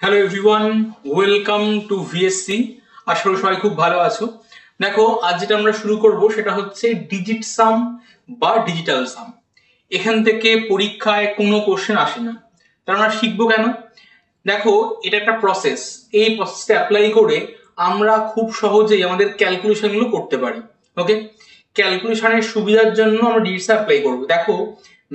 Hello everyone, welcome to VSC. আশা করি সবাই খুব ভালো আছো। দেখো, আজ যেটা আমরা শুরু করব সেটা হচ্ছে ডিজিট সাম বা ডিজিটাল সাম। এখান থেকে পরীক্ষায় কোনো কোশ্চেন আসে না, তার আমরা শিখবো কেন? দেখো, এটা একটা প্রসেস। এই প্রসেসটা অ্যাপ্লাই করে আমরা খুব সহজেই আমাদের ক্যালকুলেশনগুলো করতে পারি। ওকে, ক্যালকুলেশনের সুবিধার জন্য আমরা ডিজিটস অ্যাপ্লাই করব। দেখো,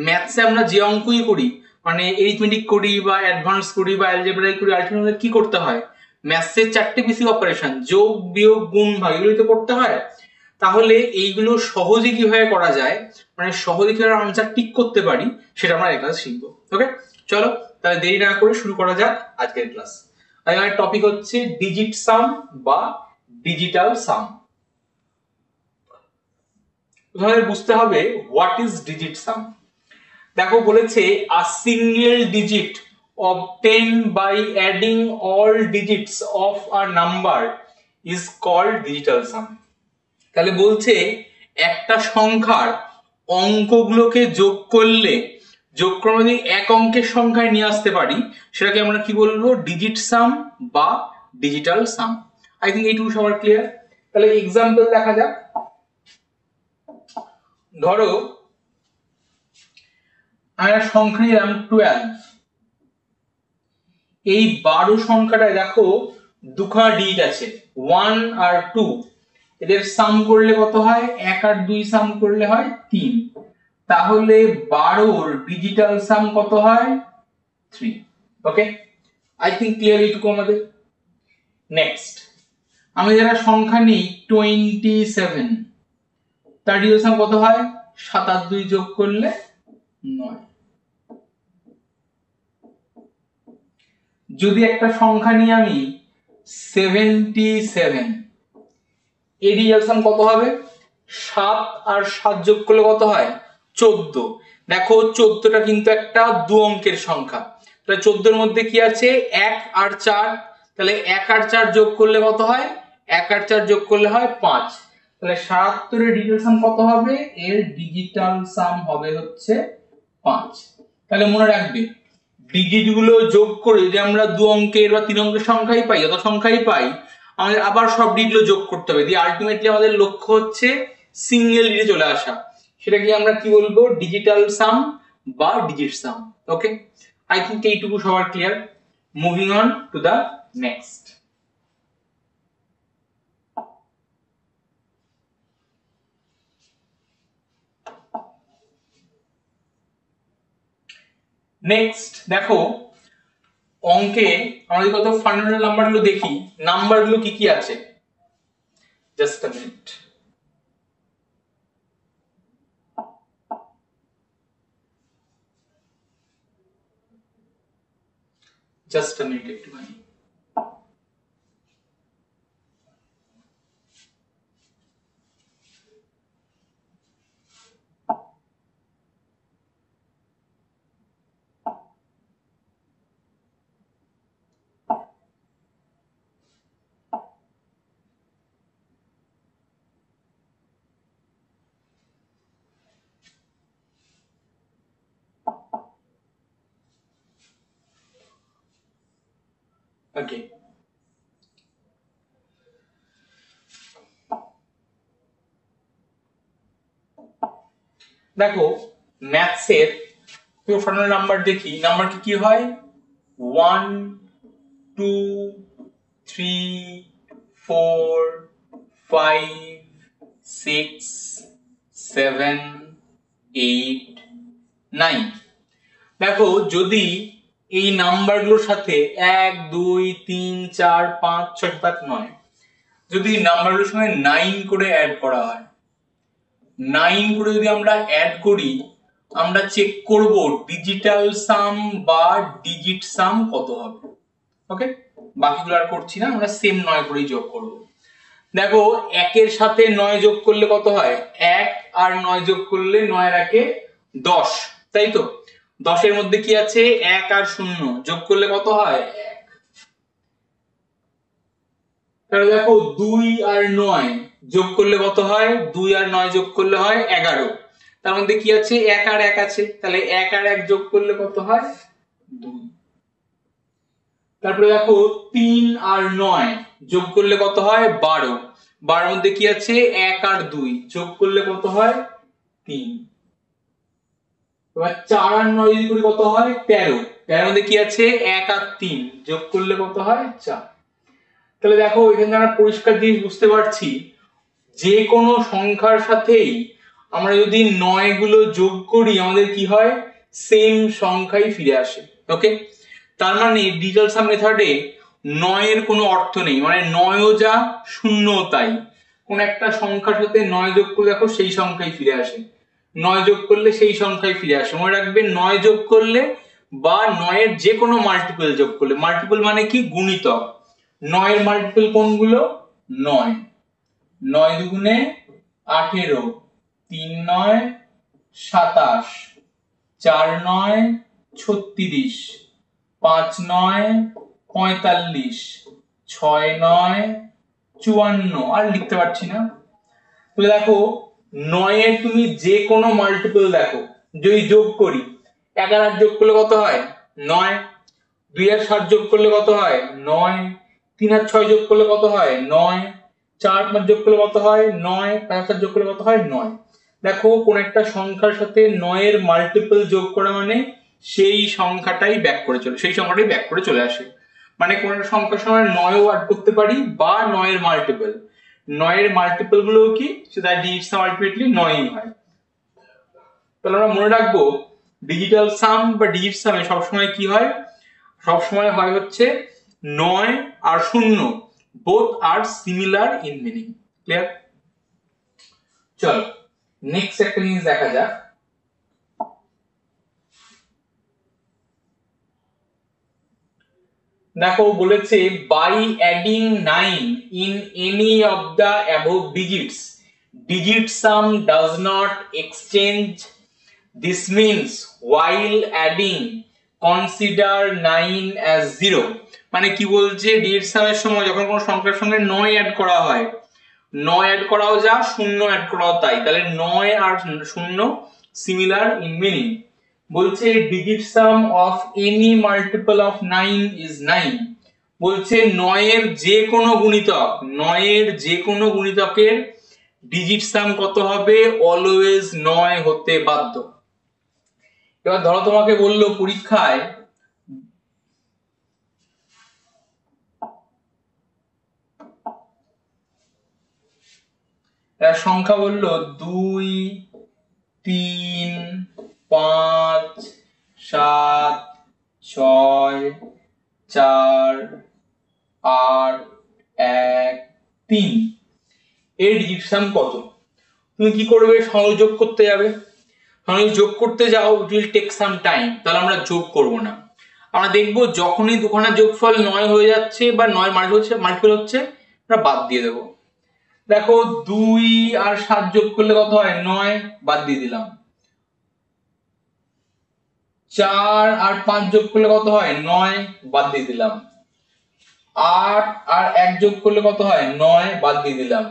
ম্যাথসে আমরা যে অঙ্কই করি, মানে এরিথমেটিক করি বা অ্যাডভান্স করি বা অ্যালজেব্রাই করি, আলটিমেটলি কি করতে হয়? ম্যাথসের চারটে বেসিক অপারেশন, যোগ বিয়োগ গুণ ভাগ, এগুলোই তো করতে হয়। তাহলে এইগুলো সহজে কিভাবে করা যায়, মানে সহজে কিভাবে আনসার টিক করতে পারি, সেটা আমরা এই ক্লাসে শিখবো। ওকে, চলো তাহলে দেরি না করে শুরু করা যাক আজকের ক্লাস। আজকের টপিক হচ্ছে ডিজিট সাম বা ডিজিটাল সাম। তোমাদের বুঝতে হবে হোয়াট ইজ ডিজিট সাম। দেখো, বলেছে a single digit obtained by adding all digits of a number is called digital sum। তাহলে বলছে একটা সংখ্যার অঙ্কগুলোকে যোগ করলে যোগক্রমে যদি এক অঙ্কের সংখ্যায় নিয়ে আসতে পারি, সেটাকে আমরা কি বলবো? ডিজিট সাম বা ডিজিটাল সাম। আই থিঙ্ক এইটুকু সবার ক্লিয়ার। তাহলে এক্সাম্পল দেখা যাক। ধরো, আমরা সংখ্যা নিলাম 12। এই 12 সংখ্যাটায় দেখো দুখানা ডিজিট আছে, 1 আর 2। এদের সাম করলে কত হয়? 1 আর 2 সাম করলে হয় 3। তাহলে 12 ডিজিটাল সাম কত হয়? 3। ওকে, আই থিঙ্ক ক্লিয়ার এইটুকু আমাদের। নেক্সট, আমি যারা সংখ্যা নিই 27, তার ডিজিটাল সাম কত হয়? 7 আর 2 যোগ করলে 9। যদি একটা সংখ্যা নিই আমি 77, এর ডিজিটাল সাম কত হবে? 7 আর 7 যোগ করলে কত হয়? 14। দেখো, 14টা কিন্তু একটা দু অঙ্কের সংখ্যা। তাহলে 14 এর মধ্যে কি আছে? 1 আর 4। তাহলে 1 আর 4 যোগ করলে কত হয়? 1 আর 4 যোগ করলে হয় 5। তাহলে 77 এর ডিজিটাল সাম কত হবে? এর ডিজিটাল সাম হবে হচ্ছে 5। তাহলে মনে রাখবে, ডিজিট গুলো যোগ করে যদি আমরা দু অঙ্কের বা তিন অঙ্কের সংখ্যাই পাই, যত সংখ্যাই পাই, আমাদের আবার সব ডিজিটগুলো যোগ করতে হবে। দিয়ে আলটিমেটলি আমাদের লক্ষ্য হচ্ছে সিঙ্গেল ডিজিটে চলে আসা। সেটাকে আমরা কি বলবো? ডিজিটাল সাম বা digit sum. Okay, I think এইটুকু সবার clear. Moving on to the next. Next দেখো, অঙ্কে আমরা কত ফান্ডামেন্টাল নাম্বারগুলো দেখি, নাম্বারগুলো কি কি আছে। Just a minute. Just a minute একটুখানি। ওকে, দেখো ম্যাথসের ফান্ডামেন্টাল নাম্বার দেখি, নাম্বার কি কি হয়? 1 2 3 4 5 6 7 8 9। দেখো, যদি এই নাম্বারগুলোর সাথে 1 2 3 4 5 6 7 9, যদি নাম্বারগুলোর সঙ্গে 9 করে অ্যাড করা হয়, 9 করে যদি আমরা অ্যাড করি, আমরা চেক করব ডিজিটাল সাম বা ডিজিট সাম কত হবে। ওকে, বাকিগুলো আর করছি না, আমরা সেম 9 করেই যোগ করব। দেখো, 1 এর সাথে 9 যোগ করলে কত হয়? 1 আর 9 যোগ করলে 9 এর 1 এ 10, তাই তো? 10 এর মধ্যে কি আছে? 1 আর 0 যোগ করলে কত হয়? 1। তাহলে দেখো, 2 আর 9 যোগ করলে কত হয়? 2 আর 9 যোগ করলে হয় 11। তার মধ্যে কি আছে? 1 আর 1 আছে, তাহলে 1 আর 1 যোগ করলে কত হয়? 2। তারপরে দেখো 3 আর 9 যোগ করলে কত হয় 12, 12 এর মধ্যে কি আছে 1 আর 2 যোগ করলে কত হয় 3। এবার 4 আর 9 যদি করি কত হয় 13, 13 এর মধ্যে কি আছে 1 আর 3 যোগ করলে কত হয় 4। তাহলে দেখো এখানে আমরা পরিষ্কার জিনিস বুঝতে পারছি, যে কোনো সংখ্যার সাথেই আমরা যদি 9 গুলো যোগ করি আমাদের কি হয় সেম সংখ্যাই ফিরে আসে। ওকে, তার মানে ডিজিটাল সাম মেথডে 9 এর কোনো অর্থ নেই, মানে 9 ও যা 0 ও তাই। কোন একটা সংখ্যার সাথে 9 যোগ করলে দেখো সেই সংখ্যাই ফিরে আসে, 9 যোগ করলে সেই সংখ্যাই ফিরে আসে। মনে রাখবে 9 যোগ করলে বা 9 এর যে কোনো মাল্টিপল যোগ করলে, মাল্টিপল মানে কি গুণিতক, 9 এর মাল্টিপল কোনগুলো 9, 9 দুগুণে 18, 3 9 27, 4 9 36, 5 9 45, 6 9 54, আর লিখতে পারছি না। তাহলে দেখো 9 এর তুমি যে কোনো মাল্টিপল দেখো, যদি যোগ করি 11 আর যোগ করলে কত হয় 9, 2 আর 7 যোগ করলে কত হয় 9, 3 আর 6 যোগ করলে কত হয় 9, 4 5 যোগ করলে কত হয় 9, 5 আর যোগ করলে কত হয় 9। দেখো কোন একটা সংখ্যার সাথে 9 এর মাল্টিপল যোগ করা মানে সেই সংখ্যাটাই ব্যাক করে চলে আসে। মানে কোন একটা সংখ্যার সঙ্গে 9 ও অ্যাড করতে পারি বা 9 এর মাল্টিপল, 9 এর মাল্টিপল গুলো কি সেটা ডিজিট সাম আলটিমেটলি 9ই হয়। তাহলে আমরা মনে রাখবো ডিজিটাল সাম বা ডিজিট সামে সবসময় কি হয়, সবসময় হয় হচ্ছে 9 আর 0 both are similar in meaning. Clear? চলো নেক্সট একটা জিনিস দেখা যাক। দেখো বলেছে by adding 9 in any of the above digits, digit sum does not exchange. This means while adding consider 9 as 0। মানে কি বলছে ডিজিট সামের সময় যখন কোনো সংখ্যার সঙ্গে 9 অ্যাড করা হয়, 9 অ্যাড করাও যা 0 অ্যাড করাও তাই, তাহলে 9 আর 0 সিমিলার ইন মিনিং। বলছে digit some of any multiple of 9 is 9। বলছে 9 এর যে কোনো গুণিতক, 9 এর যে কোনো গুণিতকের ডিজিট সাম কত হবে অলওয়েজ 9 হতে বাধ্য। এবার ধরো তোমাকে বললো পরীক্ষায় সংখ্যা বললো 2 3 5 7 6 4 8 1 3, এর ডিজিট সাম কত? তুমি কি করবে সংযোগ করতে যাবে, যোগ করতে যাও it will take some time, তাহলে আমরা যোগ করব না। আমরা দেখব যখনই দুখানা যোগফল 9 হয়ে যাচ্ছে বা 9 মাল্টিপল হচ্ছে আমরা বাদ দিয়ে দেব। দেখো 2 আর 7 যোগ করলে কত হয় 9, বাদ দিয়ে দিলাম। 4 আর 5 যোগ করলে কত হয় 9, বাদ দিয়ে দিলাম। 8 আর 1 যোগ করলে কত হয় 9, বাদ দিয়ে দিলাম।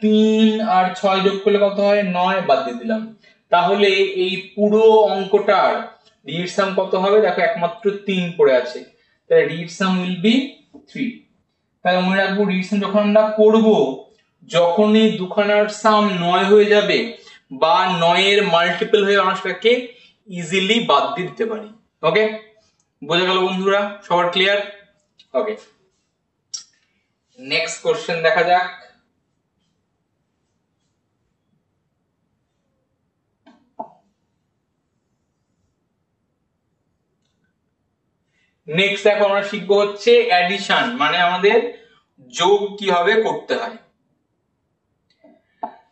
3 আর 6 যোগ করলে কত হয় 9, বাদ দিয়ে দিলাম। তাহলে এই পুরো অঙ্কটার ডিজিট সাম কত হবে? দেখো একমাত্র 3 পড়ে আছে, তাহলে ডিজিট সাম উইল বি 3। তাহলে মনে রাখবো ডিজিট সাম যখন আমরা করব, যখনই দুখানার সাম 9 হয়ে যাবে বা 9 এর মাল্টিপল হয়ে আমরা সেটাকে ইজিলি বাদ দিয়ে দিতে পারি। ওকে, বোঝা গেল বন্ধুরা? সবার ক্লিয়ার? ওকে, নেক্সট কোশ্চেন দেখা যাক। নেক্সট দেখো আমরা শিখবো হচ্ছে অ্যাডিশন, মানে আমাদের যোগ কিভাবে করতে হয়।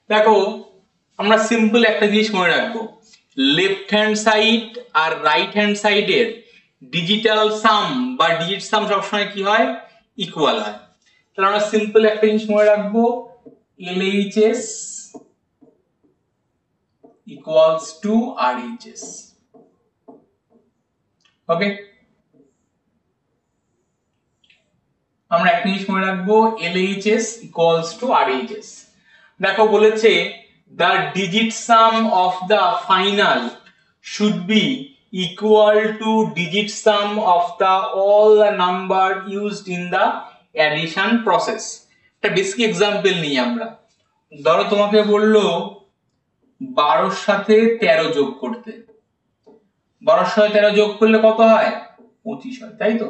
দেখো আমরা সিম্পল একটা জিনিস মনে রাখবো, লেফট হ্যান্ড সাইড আর রাইট হ্যান্ড সাইডের ডিজিটাল সাম বা ডিজিট সাম সবসময় কি হয় ইকুয়াল হয়। তাহলে আমরা সিম্পল একটা জিনিস মনে রাখবো, LHS equals to RHS। ওকে, আমরা একটা জিনিস মনে রাখবো LHS equals to RHS। দেখো বলেছে the digit sum of the final should be equal to digit sum of the all the number used in the addition process. একটা বেসিক एग्जांपल নিই আমরা। ধরো তোমাকে বললো 12 এর সাথে 13 যোগ করতে। 12 এর সাথে 13 যোগ করলে কত হয়? 25 হয়, তাই তো?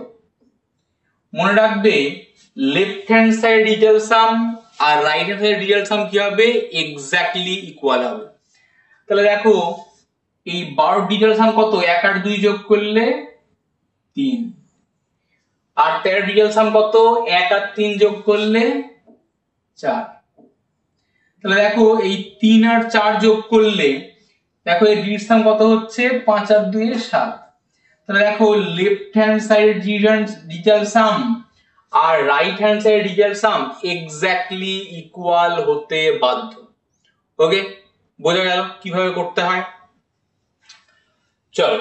মনে রাখবে লেফট হ্যান্ড সাইড ডিজিটাল সাম আর রাইট হ্যান্ড সাইড ডিজিটাল সাম কি হবে? এক্স্যাক্টলি ইকুয়াল হবে। তাহলে দেখো এই 12 ডিজিটাল সাম কত? 1 আর 2 যোগ করলে 3, আর 13 ডিজিটাল সাম কত? 1 আর 3 যোগ করলে 4। তাহলে দেখো এই 3 আর 4 যোগ করলে দেখো এই ডিজিট সাম কত হচ্ছে? 5 আর 2 এর 7। তাহলে দেখো লেফট হ্যান্ড সাইড ডিজিটাল সাম আর রাইট হ্যান্ড সাইড ডিজিটাল সাম এক্স্যাক্টলি ইকুয়াল হতে বাধ্য। ওকে, বোঝা গেল কিভাবে করতে হয়? চলো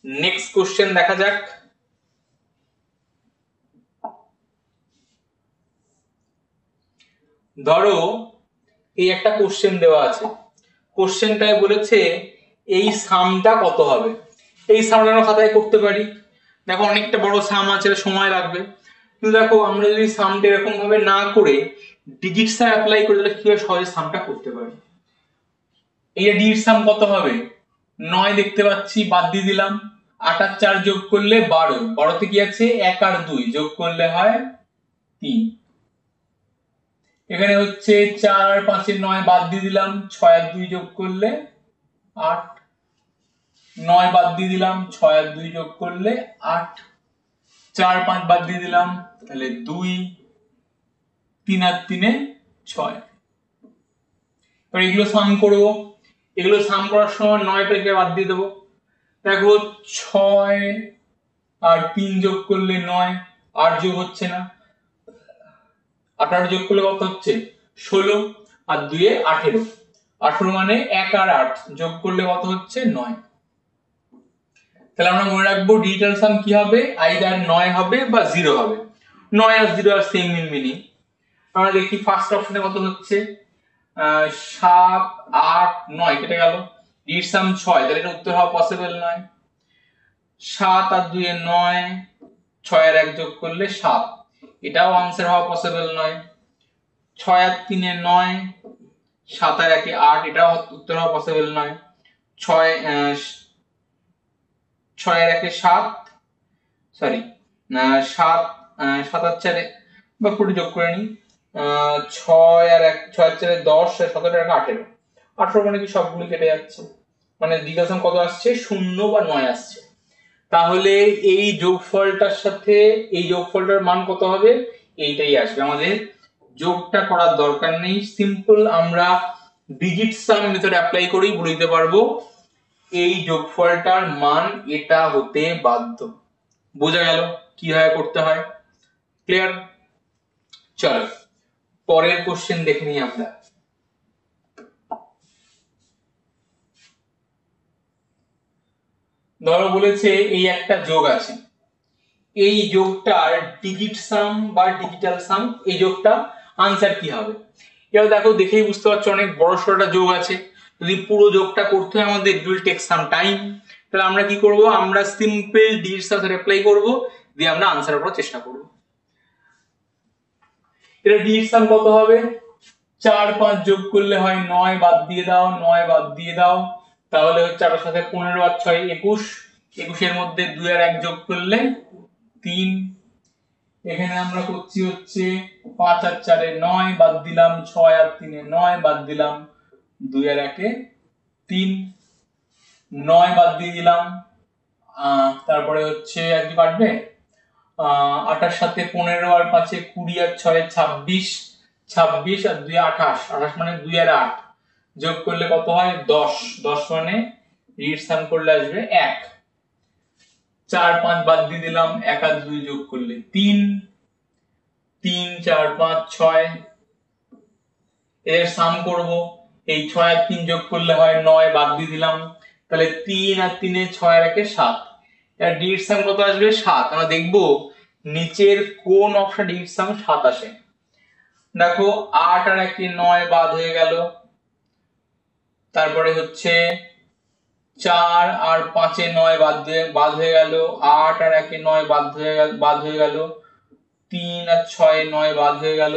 নেক্সট কোশ্চেন দেখা যাক। ধরো এই একটা কোশ্চেন দেওয়া আছে, কোশ্চেনটায় বলেছে এই সামটা কত হবে। এই সামটা আমরা খাতায় করতে পারি। দেখো অনেকটা বড় সাম আছে, সময় লাগবে, কিন্তু দেখো আমরা যদি সামটা এরকম ভাবে না করে ডিজিট সাম অ্যাপ্লাই করে তাহলে কিভাবে সহজে সামটা করতে পারি। এই ডিজিট সাম কত হবে? 9 দেখতে পাচ্ছি, বাদ দিয়ে দিলাম। 8 আর 4 যোগ করলে 12, 12 তে কি আছে? 1 আর 2 যোগ করলে হয় 3। এখানে হচ্ছে 4 আর 5 এর 9 বাদ দিয়ে দিলাম, 6 আর 2 যোগ করলে 8, 9 বাদ দিয়ে দিলাম, 6 আর 2 যোগ করলে 8, 4 5 বাদ দিয়ে দিলাম, তাহলে 2, 3 আর 3 এ 6। এবার এগুলো সাম করব। এগুলো সাম করার সময় 9 থেকে বাদ দিয়ে দেবো। দেখো 6 আর 3 যোগ করলে 9, 8 যোগ হচ্ছে না, 18 যোগ করলে কত হচ্ছে? 16, আর 2 এ 18, 18 মানে 1 আর 8 যোগ করলে কত হচ্ছে? 9। তাহলে আমরা মনে রাখবো ডিজিটাল সাম কি হবে? আইদার 9 হবে বা 0 হবে। 9 আর 0 আর সেম মিনিং। আমরা দেখি ফার্স্ট অপশনে কত হচ্ছে? 7 8 9 কেটে গেল, ডিজিট সাম 6, তাহলে এটা উত্তর হওয়া পসিবল নয়। 7 আর 2 এ 9, 6 আর 1 যোগ করলে 7, এটাও आंसर হওয়া পসিবল নয়। 6 আর 3 এ 9, 7 আর 1 এ 8, এটাও উত্তর হওয়া পসিবল নয়। 6 আর 1 এ 7, সরি 7, 7 আর 4 এ বা পুরো যোগ করে নি, 6 আর 4 এ 10, 17 আর 18, 18 মানে কি সবগুলো কেটে যাচ্ছে, মানে ডিজিটাল সাম কত আসছে? 0 বা 9 আসছে। তাহলে এই যোগফলটার সাথে এই যোগফলটার মান কত হবে? এইটাই আসবে। আমাদের যোগটা করার দরকার নেই, সিম্পল আমরা ডিজিট সাম মেথড অ্যাপ্লাই করেই বলে দিতে পারবো এই যোগফলটার মান এটা হতে বাধ্য। বোঝা গেল কিভাবে করতে হয়? ক্লিয়ার? চলো পরের কোশ্চেন দেখে নিই আমরা। ধরো বলেছে এই একটা যোগ আছে, এই যোগটার ডিজিট সাম বা ডিজিটাল সাম, এই যোগটা আনসার কি হবে? এবার দেখো দেখেই বুঝতে পারছো অনেক বড় সড়টা যোগ আছে, যদি পুরো যোগটা করতে হয় আমাদের it will take some time. তাহলে আমরা কি করব? আমরা সিম্পল ডিজিট সাম অ্যাপ্লাই করব, দিয়ে আমরা আনসার করার চেষ্টা করব। এটা ডিজিট সাম কত হবে? 4 5 যোগ করলে হয় 9, বাদ দিয়ে দাও, 9 বাদ দিয়ে দাও, তাহলে হচ্ছে 8 এর সাথে 15 আর 6 21, 21 এর মধ্যে 2 আর 1 যোগ করলে 3। এখানে আমরা করছি হচ্ছে 5 আর 4 এ 9, বাদ দিলাম 6 আর 3 এ 9, বাদ দিলাম 2 আর 1 এ 3, 9 বাদ দিয়ে দিলাম, তারপরে হচ্ছে আর কি কাটবে? 8 এর সাথে 15 আর 5 এ 20 আর 6 এ 26, 26 আর 2 এ 28, 28 মানে 2 আর 8 যোগ করলে কত হয়? 10, 10 মানে রিড সাম করলে আসবে 1, 4 5 বাদ দিয়ে দিলাম, 1 আর 2 যোগ করলে 3, 3 4 5 6, এর সাম করব, এই 6 আর 3 যোগ করলে হয় 9, বাদ দিয়ে দিলাম, তাহলে 3 আর 3 এ 6 আর 1 এ 7, এর ডিজিট সাম কত আসবে? 7। আমরা দেখব নিচের কোন অপশন ডিজিট সাম 7 আসে। দেখো 8 আর 1 এ 9 বাদ হয়ে গেল, তারপরে হচ্ছে 4 আর 5 এ 9 বাদ হয়ে গেল, 8 আর 1 এ 9 বাদ হয়ে গেল, 3 আর 6 এ 9 বাদ হয়ে গেল,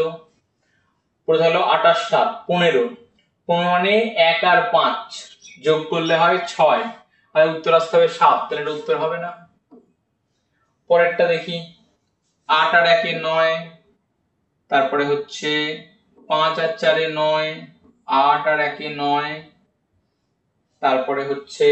পড়ে থাকলো 28 7 15 15 মানে 1 আর 5 যোগ করলে হয় 6 আর উত্তর আসতে হবে 7, তাহলে এটা উত্তর হবে না। পরেরটা দেখি, 8 আর 1 এ 9, তারপরে হচ্ছে 5 আর 4 এ 9, 8 আর 1 এ 9, তারপরে হচ্ছে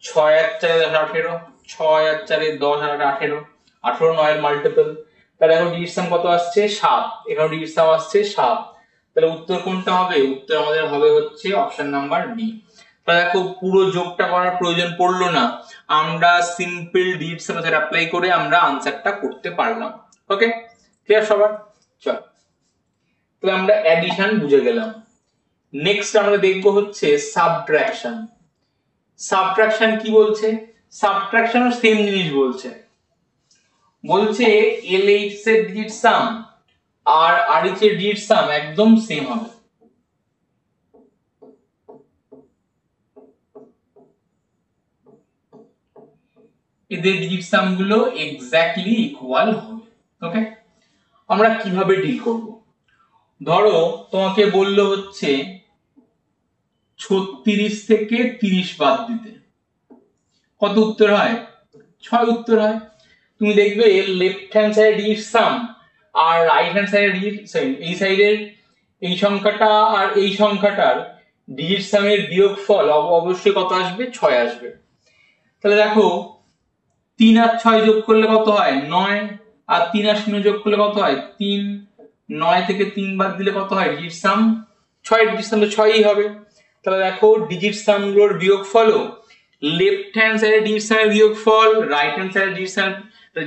6 আর 4 এ 18, 6 আর 4 এ 10 আর 18, 18 9 এর মাল্টিপল, তাহলে এখন ডিজিট সাম কত আসছে 7, এখানে ডিজিট সাম আসছে 7, তাহলে উত্তর কোনটা হবে? উত্তর আমাদের হবে হচ্ছে অপশন নাম্বার ডি। তাহলে দেখো পুরো যোগটা করার প্রয়োজন পড়লো না, আমরা simple digit sum method apply করে আমরা আনসারটা করতে পারলাম। ওকে, ক্লিয়ার সবার? চল, তাহলে আমরা অ্যাডিশন বুঝে গেলাম। নেক্সট আমরা দেখব হচ্ছে সাবট্রাকশন। সাবট্রাকশন কি বলছে? সাবট্রাকশনও সেম জিনিস বলছে, বলছে LH এর ডিজিট সাম আর RH এর ডিজিট সাম একদম সেম হবে। এদের ডিজিট সাম গুলো এক্স্যাক্টলি ইকুয়াল হবে। ওকে, আমরা কিভাবে ডিল করব? ধরো তোমাকে বললো হচ্ছে 36 থেকে 30 বাদ দিতে, কত উত্তর হয়? 6 উত্তর হয়। তুমি দেখবে লেফট হ্যান্ড সাইডের ডিজিট সাম আর রাইট হ্যান্ড সাইডের ডিজিট, এই সাইডের এই সংখ্যাটা আর এই সংখ্যাটার ডিজিট সামের বিয়োগফল অবশ্যই কত আসবে? 6 আসবে। তাহলে দেখো 3 আর 6 যোগ করলে কত হয়? 9, আর 3 আর 0 যোগ করলে কত হয়? 3, 9 থেকে 3 বাদ দিলে কত হয়? ডিজিট সাম 6, ডিজিট সাম তো 6ই হবে। তাহলে দেখো ডিজিট সাম গুলোর বিয়োগফলও লেফট হ্যান্ড সাইডের ডিজিট সামের বিয়োগফল রাইট হ্যান্ড সাইডের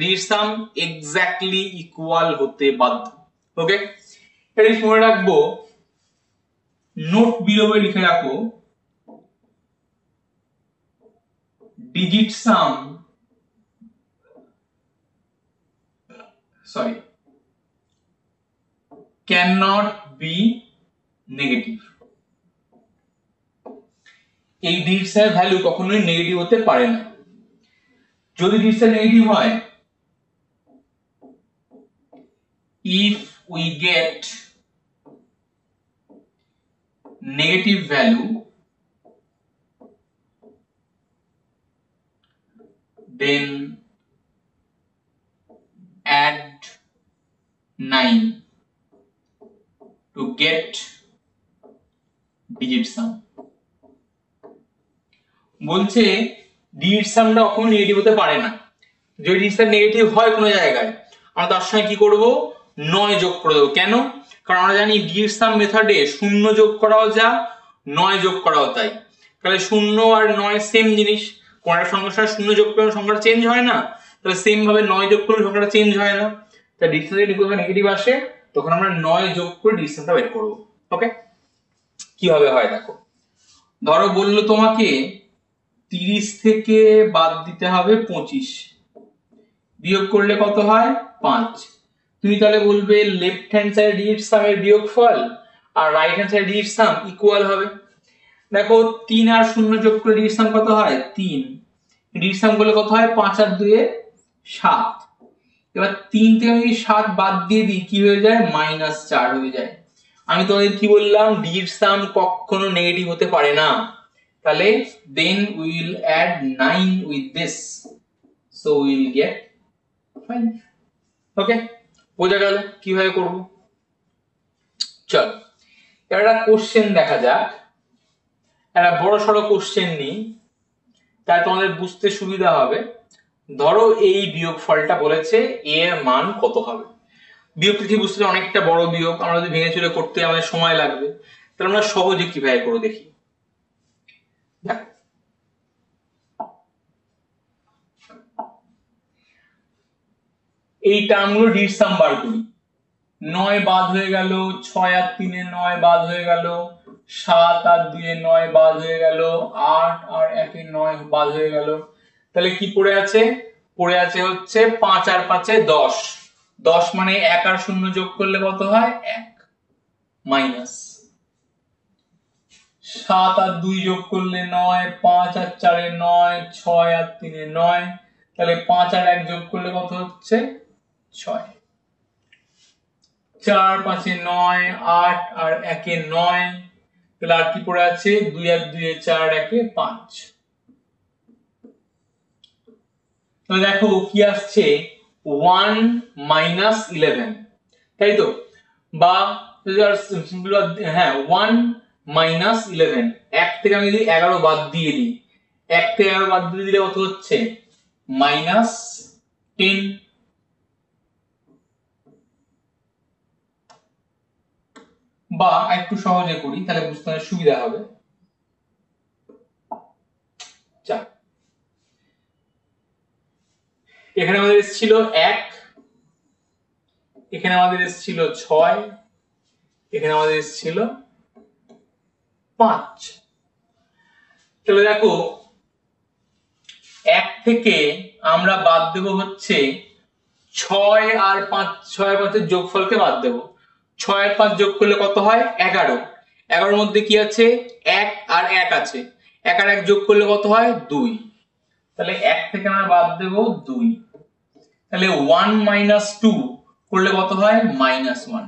ডিজিট সাম এক্স্যাক্টলি ইকুয়াল হতে বাধ্য। ওকে, এটা মনে রাখবো, নোট বিলোতে লিখে রাখো, digit sum cannot be negative। এই ডিজিট সামের ভ্যালু কখনোই নেগেটিভ হতে পারে না। যদি ডিজিট সাম নেগেটিভ হয়, if we get negative value then add 9 to get digit sum। বলছে ডিজিট সামটা কখনো নেগেটিভ হতে পারে না। যদি ডিজিট সাম নেগেটিভ হয় কোনো জায়গায়, আমরা তার সঙ্গে কি করব? 9 যোগ করে দেবো। কেন? কারণ আমরা জানি ডিজিট সাম মেথডে 0 যোগ করাও যা, 9 যোগ করাও তাই। তাহলে 0 আর 9 সেম জিনিস, কোনটা সংখ্যার সাথে 0 যোগ করলে সংখ্যাটা চেঞ্জ হয় না, তাহলে সেম ভাবে 9 যোগ করলে সংখ্যাটা চেঞ্জ হয় না। তাই ডিজিট সাম যদি নেগেটিভ আসে তখন আমরা 9 যোগ করে ডিজিট সামটা বের করব। ওকে, কিভাবে হয় দেখো, ধরো বললো তোমাকে 30 থেকে বাদ দিতে হবে 25, বিয়োগ করলে কত হয়? 5। তুমি তাহলে বলবে লেফট হ্যান্ড সাইড ডিজিট সামের বিয়োগফল আর right hand side digit sum equal হবে। দেখো 3 আর 0 যোগ করলে ডিজিট সাম কত হয়? 3। ডিজিট সাম করলে কত হয়? 5 আর 2 এ 7। এবার 3 থেকে আমি 7 বাদ দিয়ে দিই, কি হয়ে যায়? -4 হয়ে যায়। আমি তোমাদের কি বললাম? ডিজিট সাম কখনো নেগেটিভ হতে পারে না। তাহলে then we will add 9 with this, so we will get 5। ওকে, বোঝা গেল কিভাবে করব? চল এবার একটা কোশ্চেন দেখা যাক, একটা বড় সড়ো কোশ্চেন নিই, তাই তোমাদের বুঝতে সুবিধা হবে। ধরো এই বিয়োগফলটা বলেছে a এর মান কত হবে। বিয়োগটা ঠিক বুঝতে অনেকটা বড় বিয়োগ, আমরা যদি ভেঙে চুরে করতে আমাদের সময় লাগবে, তাহলে আমরা সহজে কিভাবে করে দেখি। এই টার্মগুলো ডিজিট সাম বার করি। 9 বাদ হয়ে গেল, 6 আর 3 এ 9 বাদ হয়ে গেল, 7 আর 2 এ 9 বাদ হয়ে গেল, 8 আর 1 এ 9 বাদ হয়ে গেল। তাহলে কি পড়ে আছে? পড়ে আছে হচ্ছে 5 আর 5 এ 10। 10 মানে 1 আর 0 যোগ করলে কত হয়? 1 মাইনাস 7 আর 2 যোগ করলে 9, 5 আর 4 এ 9, 6 আর 3 এ 9, তাহলে 5 আর 1 যোগ করলে কত হচ্ছে 6, 4 5 এ 9, 8 আর 1 এ 9, তাহলে আর কি পড়ে আছে 2 আর 2 এ 4, 1 এ 5। তো দেখো কি আসছে 1 মাইনাস 11, তাই তো, বা সিম্পল, হ্যাঁ 1 মাইনাস 11, 1 থেকে আমি যদি 11 বাদ দিয়ে দিই, 1 থেকে 11 বাদ দিয়ে দিলে কত হচ্ছে মাইনাস 10। বা একটু সহজে করি তাহলে বুঝতে সুবিধা হবে। এখানে আমাদের এসেছিল 1, এখানে আমাদের এসেছিল 6, এখানে আমাদের এসেছিল 5। তাহলে দেখো 1 থেকে আমরা বাদ দেব হচ্ছে 6 আর 5, 6 আর 5 এর যোগফলকে বাদ দেব। 6 আর 5 যোগ করলে কত হয় 11, 11 এর মধ্যে কি আছে 1 আর 1 আছে, 1 আর 1 যোগ করলে কত হয় 2, তাহলে 1 থেকে আমরা বাদ দেব 2, তাহলে 1 মাইনাস 2 করলে কত হয় -1।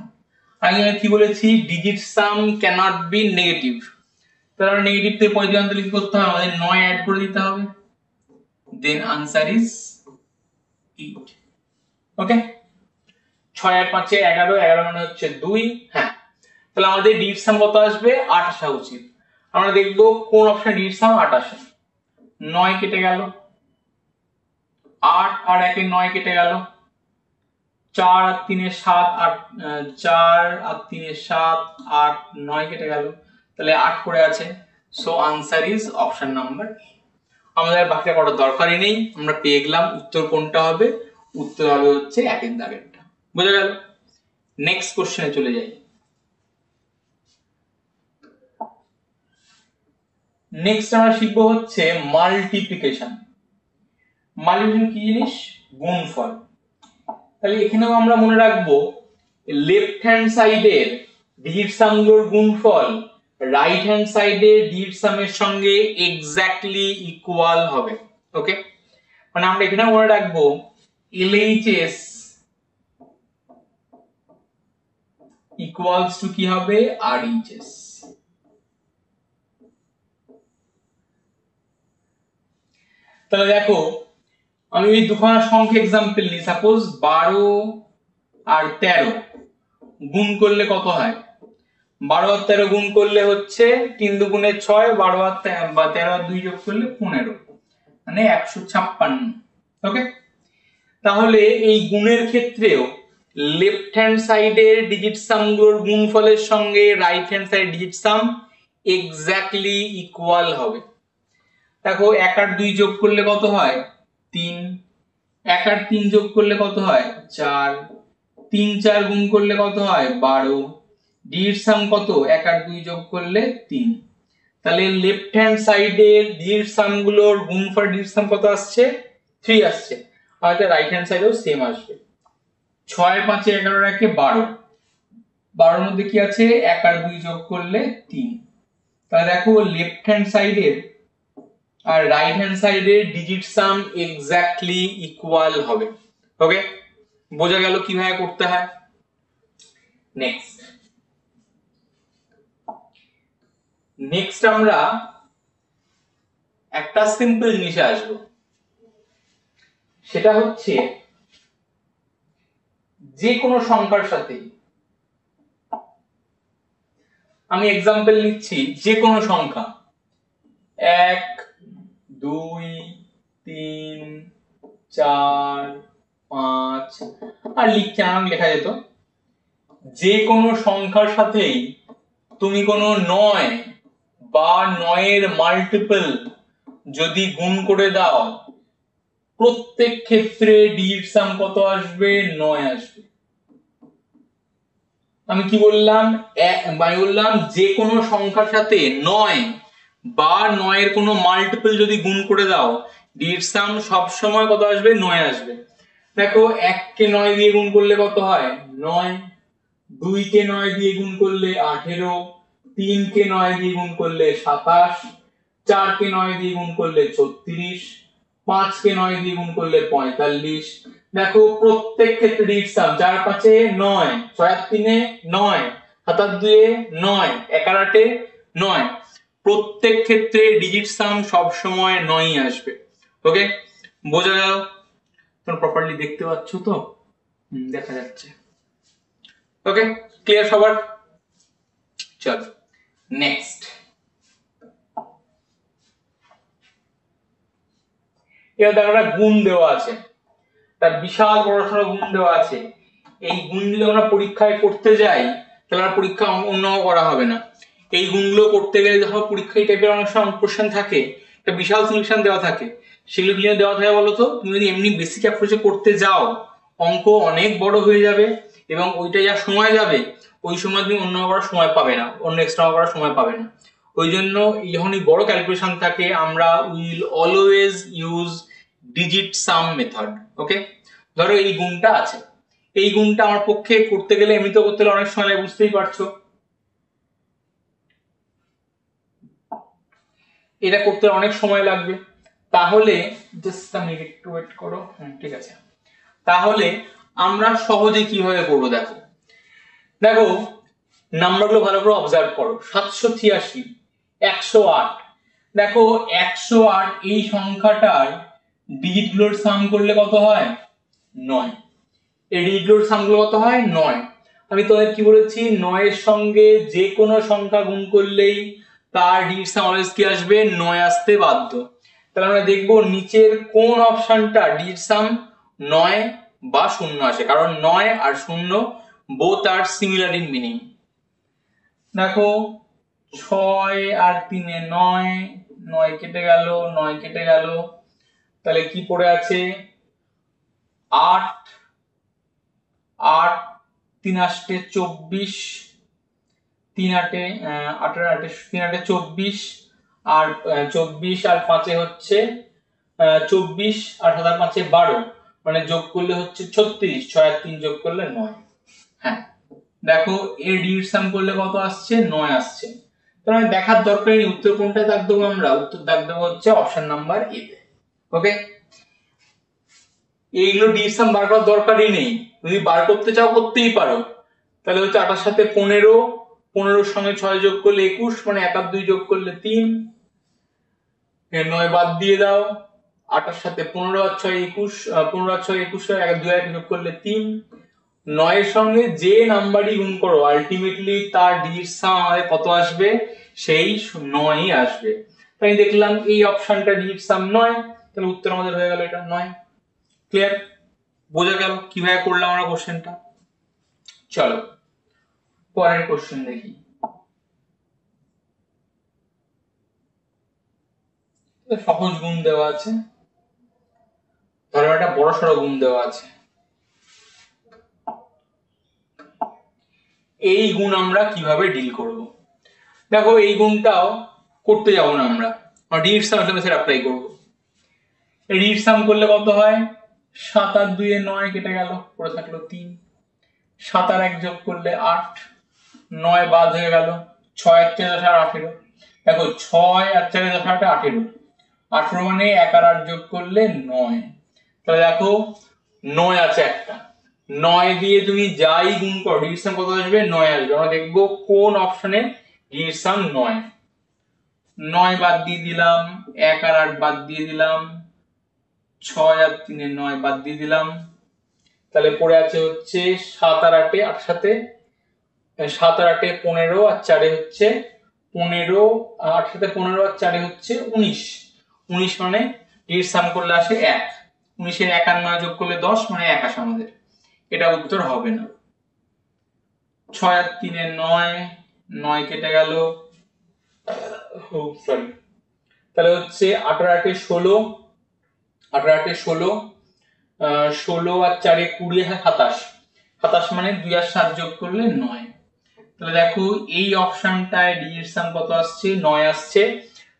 আমি কি বলেছি ডিজিট সাম ক্যানট বি নেগেটিভ, তাহলে নেগেটিভ থেকে পজিটিভ অন্তর্লিখ করতে হবে, আমাদের 9 অ্যাড করে দিতে হবে, দেন आंसर ইজ 8। ওকে, 6 আর 5 এ 11, 11 মানে হচ্ছে 2, হ্যাঁ, তাহলে আমাদের ডিজিট সাম কত আসবে 8 আসা উচিত। আমরা দেখব কোন অপশনে ডিজিট সাম 8 আসে। 9 কেটে গেল, 8 আর 1 এ 9 কেটে গেল, 4 আর 3 এ 7, 8, 4 আর 3 এ 7, 8, 9 কেটে গেল, তাহলে 8 পড়ে আছে। So answer is option number. আমাদের বাকিটা করার দরকারই নেই, আমরা পেয়ে গেলাম উত্তর কোনটা হবে, উত্তর হবে হচ্ছে 1 এর দাগেরটা। বুঝা গেল? নেক্সট কোশ্চেনে চলে যাই। নেক্সট আমরা শিখব হচ্ছে মাল্টিপ্লিকেশন। মাল্টিপ্লিকেশন কি জিনিস? গুণফল। তাহলে এখানেও আমরা মনে রাখবো লেফট হ্যান্ড সাইডের ডিজিট সামগুলোর গুণফল রাইট হ্যান্ড সাইডের ডিজিট সামের সঙ্গে এক্স্যাক্টলি ইকুয়াল হবে। ওকে, মানে আমরা এখানে মনে রাখবো LHS ইকুয়ালস টু কি হবে RHS। তাহলে দেখো আমি এই দুখানা সংখ্যা एग्जांपल নিই, সাপোজ 12 আর 13 গুণ করলে কত হয়, 12 আর 13 গুণ করলে হচ্ছে 3 দুগুণে 6, 12 আর 13 আর 2 যোগ করলে 15, মানে 156। ওকে, তাহলে এই গুণের ক্ষেত্রেও লেফট হ্যান্ড সাইডের ডিজিট সামগুলোর গুণফলের সঙ্গে রাইট হ্যান্ড সাইড ডিজিট সাম এক্স্যাক্টলি ইকুয়াল হবে। দেখো 1 আর 2 যোগ করলে কত হয় 3, 1 আর 3 যোগ করলে কত হয় 4, 3 4 গুণ করলে কত হয় 12, ডিজিট সাম কত 1 আর 2 যোগ করলে 3, তাহলে লেফট হ্যান্ড সাইডের ডিজিট সামগুলোর গুণফল ডিজিট সাম কত আসছে 3 আসছে, আর রাইট হ্যান্ড সাইডেও সেম আসবে। 6 এর 5 এ 11 এর 1 এ 12, 12 এর মধ্যে কি আছে 1 আর 2 যোগ করলে 3, তাহলে দেখো লেফট হ্যান্ড সাইডের আর রাইট হ্যান্ড সাইডের ডিজিট সাম এক্স্যাক্টলি ইকুয়াল হবে। ওকে, বোঝা গেল কিভাবে করতে হয়। নেক্সট আমরা একটা সিম্পল জিনিসে আসবো, সেটা হচ্ছে যে কোনো সংখ্যার সাথে আমি एग्जांपल নিচ্ছি, যে কোনো সংখ্যা 1 2 3 4 5 আর লিখতে নাম লেখা যেত, যে কোনো সংখ্যার সাথেই তুমি কোনো 9 বা 9 এর মাল্টিপল যদি গুণ করে দাও, প্রত্যেক ক্ষেত্রে ডিজিট সাম কত আসবে 9 আসবে। আমি কি বললাম, আমি বললাম যে কোনো সংখ্যার সাথে 9 বা 9 এর কোনো মাল্টিপল যদি গুণ করে দাও, ডিজিট সাম সব সময় কত আসবে 9 আসবে। দেখো 1 কে 9 দিয়ে গুণ করলে কত হয় 9, 2 কে 9 দিয়ে গুণ করলে 18, 3 কে 9 দিয়ে গুণ করলে 27, 4 কে 9 দিয়ে গুণ করলে 36, 5 কে 9 দিয়ে গুণ করলে 45। দেখো প্রত্যেক ক্ষেত্রে ডিজিট সাম 4 5 এ 9, 6 আর 3 এ 9, 7 আর 2 এ 9, 1 আর 8 এ 9। প্রত্যেক ক্ষেত্রে ডিজিট সাম সব সময় 9ই আসবে। ওকে, বোঝা গেল? তোমরা প্রপারলি দেখতে পাচ্ছ তো? দেখা যাচ্ছে। ওকে, ক্লিয়ার সবার? চলো নেক্সট। এবার দেখো একটা গুণ দেওয়া আছে, তার বিশাল বড়সড় গুণ দেওয়া আছে। এই গুণগুলো আমরা পরীক্ষায় করতে যাই তাহলে আর পরীক্ষা অন্য করা হবে না। এই গুণগুলো করতে গেলে দেখো পরীক্ষায় টাইপের অনেক সময় কোশ্চেন থাকে, একটা বিশাল সলিউশন দেওয়া থাকে। সেগুলো কি দেওয়া থাকে বলতো? তুমি যদি এমনি বেসিক অ্যাপ্রোচে করতে যাও অঙ্ক অনেক বড় হয়ে যাবে এবং ওইটা যা সময় যাবে ওই সময় তুমি অন্য করার সময় পাবে না, অন্য এক্সট্রা করার সময় পাবে না। ওই জন্য যখনই বড় ক্যালকুলেশন থাকে আমরা will always use digit sum method. Okay, ধরো এই গুণটা আছে, এই গুণটা আমার পক্ষে করতে গেলে এমনি তো করতে গেলে অনেক সময় লাগে, বুঝতেই পারছো। এটা করতে অনেক সময় লাগবে, তাহলে জাস্ট আ মিনিট একটু ওয়েট করো। ঠিক আছে, তাহলে আমরা সহজে কিভাবে করব দেখো। দেখো নাম্বারগুলো ভালো করে অবজার্ভ করো। 783, 108। দেখো 108 এই সংখ্যাটার ডিজিটগুলোর সাম করলে কত হয়? 9। এই ডিজিটগুলোর সামগুলো কত হয়? 9। আমি তোমাদের কি বলেছি? 9 এর সঙ্গে যে কোনো সংখ্যা গুণ করলেই তার ডিজিট সাম অলওয়েজ কি আসবে? 9 আসতে বাধ্য। তাহলে আমরা দেখব নিচের কোন অপশনটা ডিজিট সাম 9 বা 0 আসে, কারণ 9 আর 0 both are similar in meaning. দেখো 6 আর 3 এ 9, 9 কেটে গেল, 9 কেটে গেল, তাহলে কি পড়ে আছে? 8, 8 3 8 24, 3 8 8 8 3 8 24 আর 24 আর 5 এ হচ্ছে 24 আর 7 আর 5 এ 12, মানে যোগ করলে হচ্ছে 36, 6 আর 3 যোগ করলে 9। হ্যাঁ দেখো এর ডিজিট সাম করলে কত আসছে? 9 আসছে। তাহলে দেখার দরকার নেই উত্তর কোনটায় দাগ দেবো আমরা, উত্তর দাগ দেবো হচ্ছে অপশন নাম্বার এ তে। ওকে, এইগুলো ডিজিট সাম বার করার দরকারই নেই, যদি বার করতে চাও করতেই পারো। তাহলে হচ্ছে 8 এর সাথে 15, 15 এর সঙ্গে 6 যোগ করলে 21, মানে 1 আর 2 যোগ করলে 3, 9 বাদ দিয়ে দাও। 8 এর সাথে 15 আর 6 21, 15 আর 6 21, 1 আর 2 যোগ করলে 3। 9 এর সঙ্গে যে নাম্বারই গুণ করো আলটিমেটলি তার ডিজিট সাম আমাদের কত আসবে? সেই 9ই আসবে। তাই দেখলাম এই অপশনটা ডিজিট সাম 9, তাহলে উত্তর আমাদের হয়ে গেল এটা 9। ক্লিয়ার? বোঝা গেল কিভাবে করলাম আমরা কোশ্চেনটা? চলো পরের কোশ্চেন দেখি। সহজ গুণ দেওয়া আছে, ধরো একটা বড় সড়ো গুণ দেওয়া আছে। এই গুণ আমরা কিভাবে ডিল করব? দেখো এই গুণটাও করতে যাব না আমরা, ডিজিট সাম মেথড অ্যাপ্লাই করব। ডিজিট সাম করলে কত হয়? 7 আর 2 এ 9 কেটে গেল, পড়ে থাকলো 3, 7 আর 1 যোগ করলে 8, 9 বাদ হয়ে গেল, 6 আর 4 10 আর 18। দেখো 6 আর 4 10 আর 18, 18 মানে 1 আর 8 যোগ করলে 9। তাহলে দেখো 9 আছে একটা, 9 দিয়ে তুমি যাই গুণ করো ডিজিট সাম কত আসবে? 9 আসবে। আমরা দেখব কোন অপশনে ডিজিট সাম 9। 9 বাদ দিয়ে দিলাম, 1 আর 8 বাদ দিয়ে দিলাম, 6 আর 3 এ 9 বাদ দিয়ে দিলাম, তাহলে পড়ে আছে হচ্ছে 7 আর 8 এ 8 সাথে 7 আর 8 এ 15 আর 4 এ হচ্ছে 15, 8 সাথে 15 আর 4 এ হচ্ছে 19, 19 মানে ডিজিট সাম করলে আসে 1, 19 এর 1 আর 9 যোগ করলে 10, মানে 1 আসে আমাদের। এটা উত্তর হবে না। 6 আর 3 এ 9, 9 কেটে গেল, সরি, তাহলে হচ্ছে 8 আর 8 এ 16, 8 আর 8 এ 16, 16 আর 4 এ 20 আর 27, 27 মানে 2 আর 7 যোগ করলে 9। তাহলে দেখো এই অপশনটায় ডিজিট সাম কত আসছে? 9 আসছে।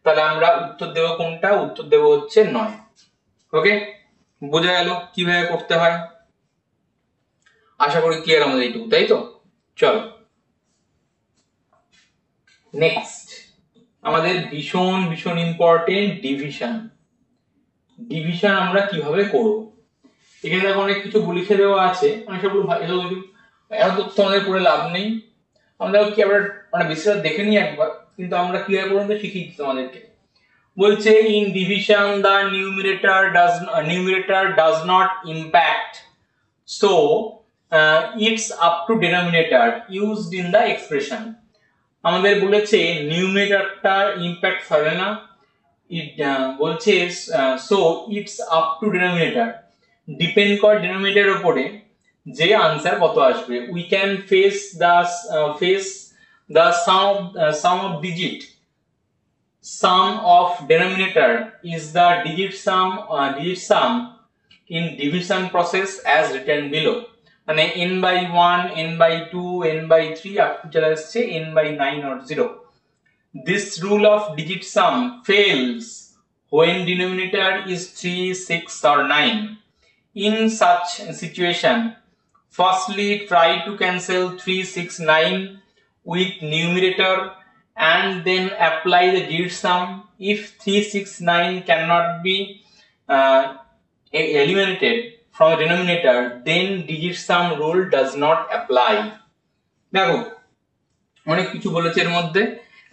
তাহলে আমরা উত্তর দেব কোনটা? উত্তর দেব হচ্ছে 9। ওকে, বোঝা গেল কিভাবে করতে হয়? আশা করি ক্লিয়ার আমাদের এইটুকু, তাই তো? চলো নেক্সট আমাদের ভীষণ ভীষণ ইম্পর্টেন্ট ডিভিশন। ডিভিশন আমরা কিভাবে করব, এখানে দেখো অনেক কিছু লিখে দেওয়া আছে, আমি সবগুলো এত তথ্য আমাদের পড়ে লাভ নেই, আমরা কি আমরা মানে বিস্তারিত দেখে নিই একবার, কিন্তু আমরা কিভাবে করব শিখিয়ে দিচ্ছি আমাদেরকে। বলছে in division the numerator does not impact, so it's up to denominator used in the expression। আমাদের বলেছে নিউমিনেটরটা ইমপ্যাক্ট করে না, বলছে so it's up to denominator, depend করে ডিনোমিনেটরের উপরে যে আনসার কত আসবে। We can face the sum of digit, sum of denominator is the digit sum in division process as written below, মানে n by 1 n by 2 n by 3 up to চলে আসছে n by 9 or 0। This rule of digit sum fails when denominator is 3, 6 or 9। In such situation, firstly try to cancel 3, 6, 9 with numerator and then apply the digit sum। If 3, 6, 9 cannot be eliminated from the denominator, then digit sum rule does not apply। দেখো অনেক কিছু বলেছে এর মধ্যে,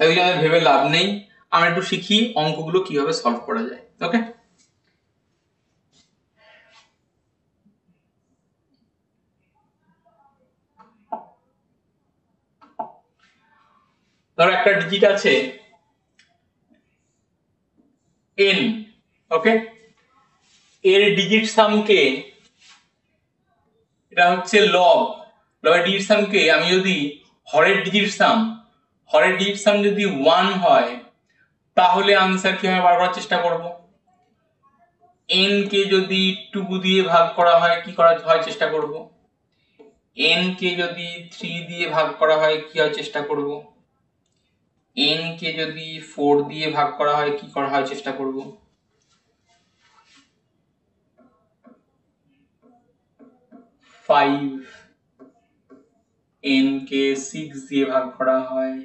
এগুলো আমাদের ভেবে লাভ নেই, আমরা একটু শিখি অঙ্কগুলো কিভাবে সলভ করা যায়। ওকে, ধরো একটা ডিজিট আছে n, ওকে, এর ডিজিট সামকে, এটা হচ্ছে লব, লবের ডিজিট সামকে আমি যদি হরের ডিজিট সাম যদি 1 হয় তাহলে আনসার কিভাবে বার করার চেষ্টা করব। n কে যদি 2 দিয়ে ভাগ করা হয় কি করা হয় চেষ্টা করব, n কে যদি 3 দিয়ে ভাগ করা হয় কি হয় চেষ্টা করব, n কে যদি 4 দিয়ে ভাগ করা হয় কি করা হয় চেষ্টা করব, n কে 6 দিয়ে ভাগ করা হয়,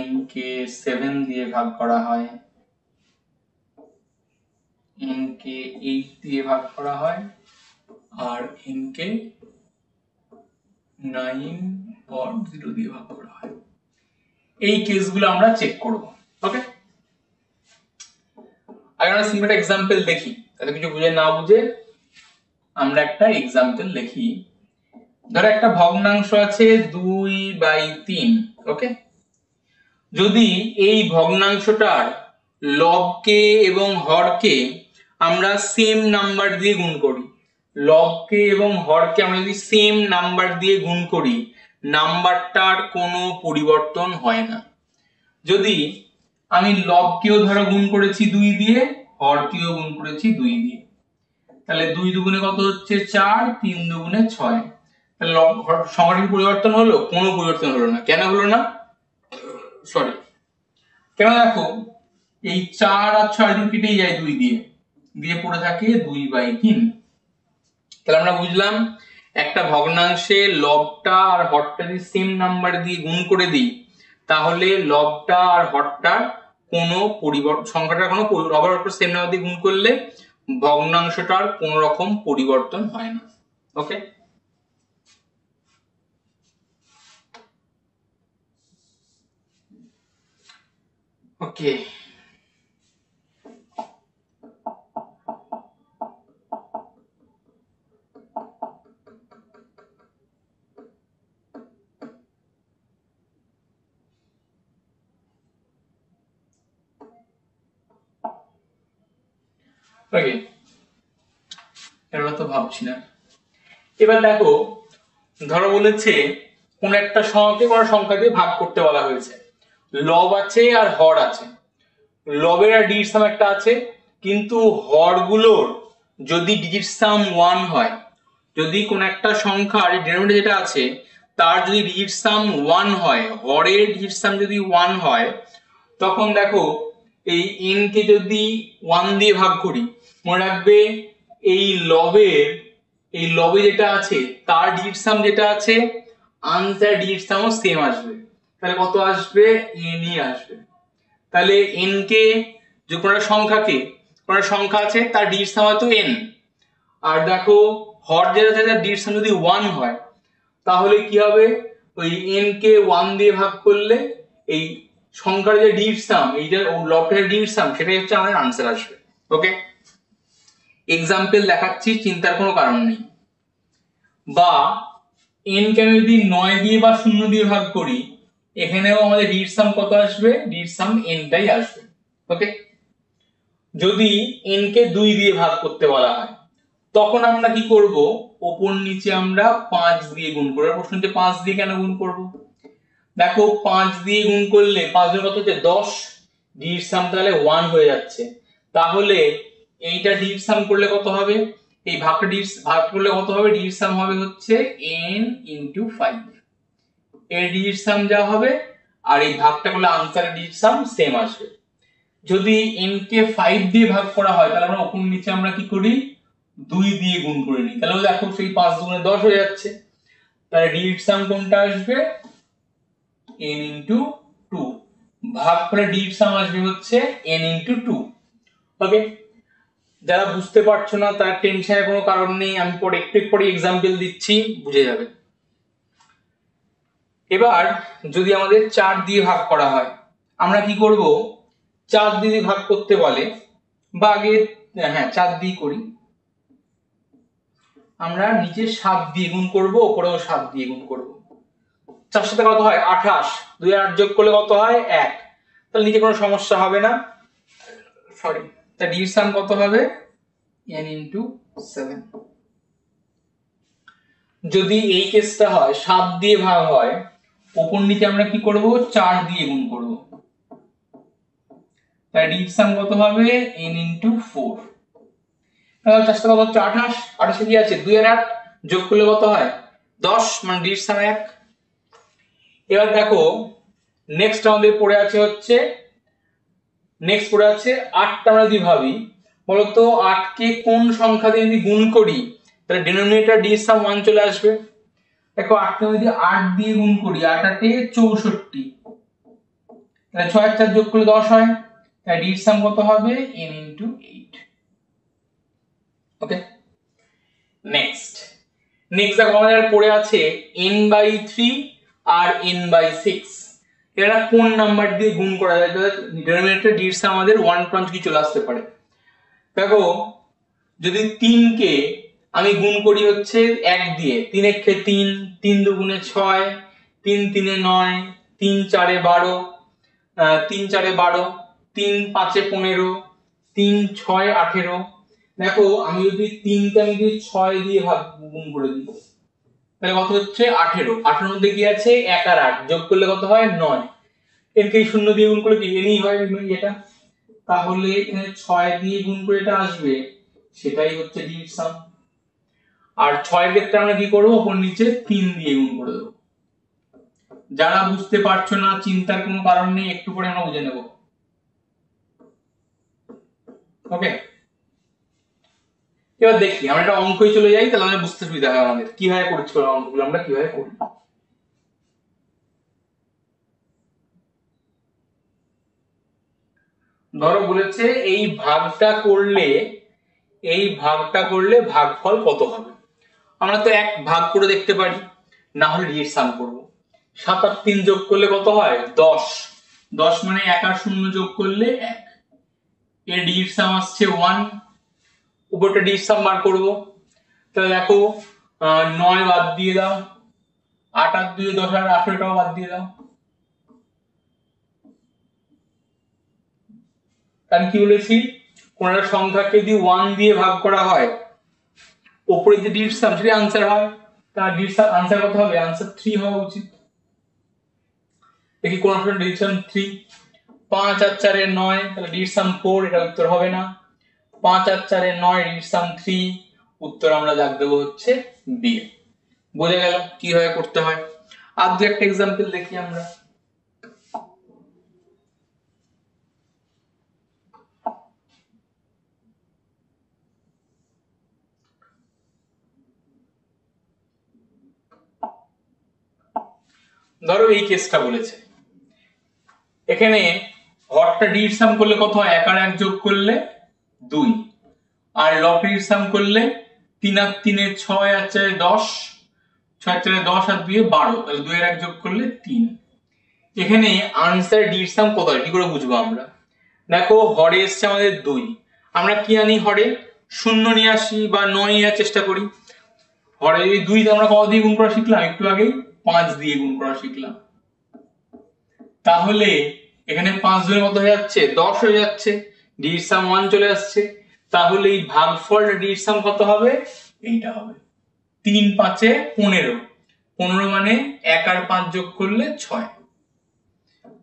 n কে 7 দিয়ে ভাগ করা হয়, n কে 8 দিয়ে ভাগ করা হয়, আর n কে 9 or 0 দিয়ে ভাগ করা হয়। এই কেসগুলো আমরা চেক করব। ওকে, আগে আমরা সিম্পল এক্সাম্পল দেখি, তাতে কিছু বুঝে না বুঝে আমরা একটা এক্সাম্পল দেখি। ধরো একটা ভগ্নাংশ আছে 2/3, ওকে, যদি এই ভগ্নাংশটার লবকে এবং হরকে আমরা সেম নাম্বার দিয়ে গুণ করি, লবকে এবং হরকে আমরা যদি সেম নাম্বার দিয়ে গুণ করি নাম্বারটার কোনো পরিবর্তন হয় না। যদি আমি লবকেও ধরো গুণ করেছি 2 দিয়ে, হরকেও গুণ করেছি 2 দিয়ে, তাহলে 2 দুগুণে কত হচ্ছে 4, 3 দুগুণে 6, তাহলে লব হর সংখ্যাটির পরিবর্তন হলো? কোনো পরিবর্তন হলো না। কেন হলো না? সরি, কেন দেখো এই 4 আর 6 কেটেই যায় 2 দিয়ে, দিয়ে পড়ে থাকে 2/3। তাহলে আমরা বুঝলাম একটা ভগ্নাংশে লবটা আর হরটা যদি সেম নাম্বার দিয়ে গুণ করে দিই তাহলে লবটা আর হরটার কোনো পরিবর্তন, সংখ্যাটার কোনো লব আর সেম নাম্বার দিয়ে গুণ করলে ভগ্নাংশটার কোনো রকম পরিবর্তন হয় না। ওকে, ওকে, ওকে, এবার তো ভাবছি না। এবার দেখো ধরো বলেছে কোন একটা সংখ্যাকে কোন সংখ্যা দিয়ে ভাগ করতে বলা হয়েছে, লব আছে আর হর আছে, লবের আর ডিজিট সাম একটা আছে, কিন্তু হরগুলোর যদি ডিজিট সাম 1 হয়, যদি কোন একটা সংখ্যার ডিনোমিনেটর যেটা আছে তার যদি ডিজিট সাম 1 হয়, হরের ডিজিট সাম যদি 1 হয়, তখন দেখো এই n কে যদি 1 দিয়ে ভাগ করি, মনে রাখবে এই লবে যেটা আছে তার ডিজিট সাম যেটা আছে আনসার ডিজিট সামও সেম আসবে। তাহলে কত আসবে, n ই আসবে। তাহলে n কে যে কোনো সংখ্যাকে, কোনো সংখ্যা আছে তার ডিজিট সাম হয়তো n, আর দেখো হর যেটা আছে তার ডিজিট সাম যদি 1 হয় তাহলে কি হবে, ওই n কে 1 দিয়ে ভাগ করলে এই সংখ্যার যে ডিজিট সাম, এই যে লবের ডিজিট সাম, সেটাই হচ্ছে আমাদের আনসার আসবে। ওকে, এক্সাম্পল দেখাচ্ছি, চিন্তার কোনো কারণ নেই। বা n কে আমি যদি 9 দিয়ে বা 0 দিয়ে ভাগ করি, এখানেও আমাদের ডিজিট সাম কত আসবে, ডিজিট সাম n টাই আসবে। ওকে, যদি n কে 2 দিয়ে ভাগ করতে বলা হয় তখন আমরা কি করব, উপর নিচে আমরা 5 দিয়ে গুণ করব। প্রশ্ন হচ্ছে 5 দিয়ে কেন গুণ করব, দেখো 5 দিয়ে গুণ করলে 5 এর কত হচ্ছে 10, ডিজিট সাম তাহলে 1 হয়ে যাচ্ছে। তাহলে এইটা ডিজিট সাম করলে কত হবে, এই ভাগটা ভাগ করলে কত হবে, ডিজিট সাম হবে হচ্ছে n * 5, এর ডিজিট সাম যা হবে আর এই ভাগটা করলে আনসারের ডিজিট সাম সেম আসবে। যদি n কে 5 দিয়ে ভাগ করা হয় তাহলে আমরা উপর নিচে আমরা কি করি, 2 দিয়ে গুণ করে নিই, তাহলে দেখো সেই 5 দুগুণে 10 হয়ে যাচ্ছে। তাহলে ডিজিট সাম কোনটা আসবে, n * 2, ভাগ করে ডিজিট সাম আসবে হচ্ছে n * 2। ওকে, যারা বুঝতে পারছো না তার টেনশনের কোনো কারণ নেই, আমি পরে একটু পরে एग्जांपल দিচ্ছি, বুঝে যাবে। এবার যদি আমাদের 4 দিয়ে ভাগ করা হয় আমরা কি করব, 4 দিয়ে ভাগ করতে বলে, বা আগে 4 দিয়ে করি, আমরা নিচে 7 দিয়ে গুণ করব, উপরেও 7 দিয়ে গুণ করব। 4 সাথে কত হয় 28, 2 আর 8 যোগ করলে কত হয় 1, তাহলে নিচে কোনো সমস্যা হবে না, সরি। তার ডিজিট সাম কত হবে, n * 7। যদি এই কেসটা হয় 7 দিয়ে ভাগ হয়, উপর নিচে আমরা কি করব, 4 দিয়ে গুণ করব, তাই ডিজিট সাম কত হবে n * 4। তাহলে 4 কত হচ্ছে 28, 28 কি আছে 2 আর 8 যোগ করলে কত হয় 10, মানে ডিজিট সাম 1। এবার দেখো নেক্সট আমাদের পড়ে আছে হচ্ছে, নেক্সট পড়ে আছে 8 টা। আমরা যদি ভাবি বলতো 8 কে কোন সংখ্যা দিয়ে যদি গুণ করি তাহলে ডিনোমিনেটর ডিজিট সাম 1 চলে আসবে। দেখো 8 কে যদি 8 দিয়ে গুণ করি, 8 8 এ 64, তাহলে 6 আর 4 যোগ করলে 10 হয়, তাই ডিজিট সাম কত হবে n * 8। ওকে, নেক্সট দেখো আমাদের পড়ে আছে n/3 আর n/6। এরা কোন নাম্বার দিয়ে গুণ করা যায়, ডিনোমিনেটর ডিজিট সাম আমাদের 1 কি চলে আসতে পারে। দেখো যদি 3 কে আমি গুণ করি হচ্ছে 1 দিয়ে, 3 1 কে 3, 3 2 6, 3 3 9, 3 4 12, 3 4 12, 3 5 15, 3 6 18। দেখো আমি যদি 3 কে আমি যদি 6 দিয়ে ভাগ গুণ করে দিই তাহলে কত হচ্ছে 18, 18 এর মধ্যে কি আছে 1 আর 8 যোগ করলে কত হয় 9, এরকে 0 দিয়ে গুণ করলে কি nই হয় এটা, তাহলে এখানে 6 দিয়ে গুণ করে এটা আসবে, সেটাই হচ্ছে ডিজিট সাম। আর 6 এর ক্ষেত্রে আমরা কি করব, উপর নিচে 3 দিয়ে গুণ করে দেব। যারা বুঝতে পারছো না চিন্তার কোনো কারণ নেই, একটু পরে আমরা বুঝে নেব। ওকে, এবার দেখি আমরা একটা অঙ্কই চলে যাই, তাহলে আমাদের বুঝতে সুবিধা হয় আমাদের কিভাবে করছি অঙ্কগুলো আমরা কিভাবে করি। ধরো বলেছে এই ভাগটা করলে, এই ভাগটা করলে ভাগফল কত হবে। আমরা তো এক ভাগ করে দেখতে পারি, না হলে ডিজিট সাম করব। 7 আর 3 যোগ করলে কত হয় 10, 10 মানে 1 আর 0 যোগ করলে 1, এর ডিজিট সাম আসছে 1, উপরটা ডিজিট সাম বার করব। তাহলে দেখো 9 বাদ দিয়ে দাও, 8 আর 2 10 আর 18 টাও বাদ দিয়ে দাও, তাহলে কি বলেছি কোন একটা সংখ্যাকে যদি 1 দিয়ে ভাগ করা হয় উপরে যে ডিজিট সাম সেটা आंसर হয়, তার ডিজিট সাম आंसर কত হবে, आंसर 3 হওয়া উচিত। দেখি কোন একটা ডিজিট সাম 3, 5 আর 4 এর 9, তাহলে ডিজিট সাম 4, এটা উত্তর হবে না। 5 আর 4 এর 9, ডিজিট সাম 3, উত্তর আমরা দাগ দেব হচ্ছে বি। বোঝা গেল কিভাবে করতে হয়। আর দু একটা एग्जांपल দেখি আমরা। ধরো এই কেসটা বলেছে এখানে হরটা ডির সাম করলে কত হয়, 1 আর 1 যোগ করলে 2, আর লবটির সাম করলে 3 আর 3 এ 6 আর 4 এ 10, 6 আর 4 এ 10 আর 2 এ 12, তাহলে 2 এর 1 যোগ করলে 3। এখানে আনসার ডির সাম কত হয় কি করে বুঝবো আমরা? দেখো হরে এসছে আমাদের 2, আমরা কি আনি হরে 0 নিয়ে আসি বা 9 নেওয়ার চেষ্টা করি। হরে যদি 2 আমরা কত দিয়ে গুণ করা শিখলাম একটু আগেই, 5 দিয়ে গুণ করা শিখলাম। তাহলে এখানে 5 দুই কত হয়ে যাচ্ছে, 10 হয়ে যাচ্ছে, ডির সাম 1 চলে আসছে। তাহলে এই ভাগফল ডির সাম কত হবে, এইটা হবে 3 5 এ 15, 15 মানে 1 আর 5 যোগ করলে 6।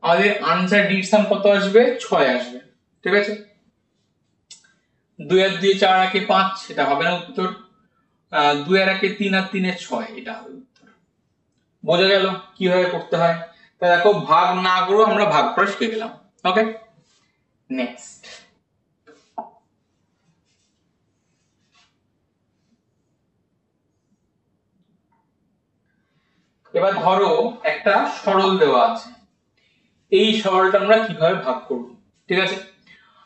আমাদের আনসার ডির সাম কত আসবে, 6 আসবে। ঠিক আছে, 2 আর 2 4 আর 5, এটা হবে না উত্তর। 2 আর 1 3 আর 3 6, এটা হবে উত্তর। বোঝা গেল কিভাবে করতে হয়? তা দেখো ভাগ না করেও আমরা ভাগ করা শিখে গেলাম। ওকে, নেক্সট। এবার ধরো একটা সরল দেওয়া আছে, এই সরলটা আমরা কিভাবে ভাগ করব। ঠিক আছে,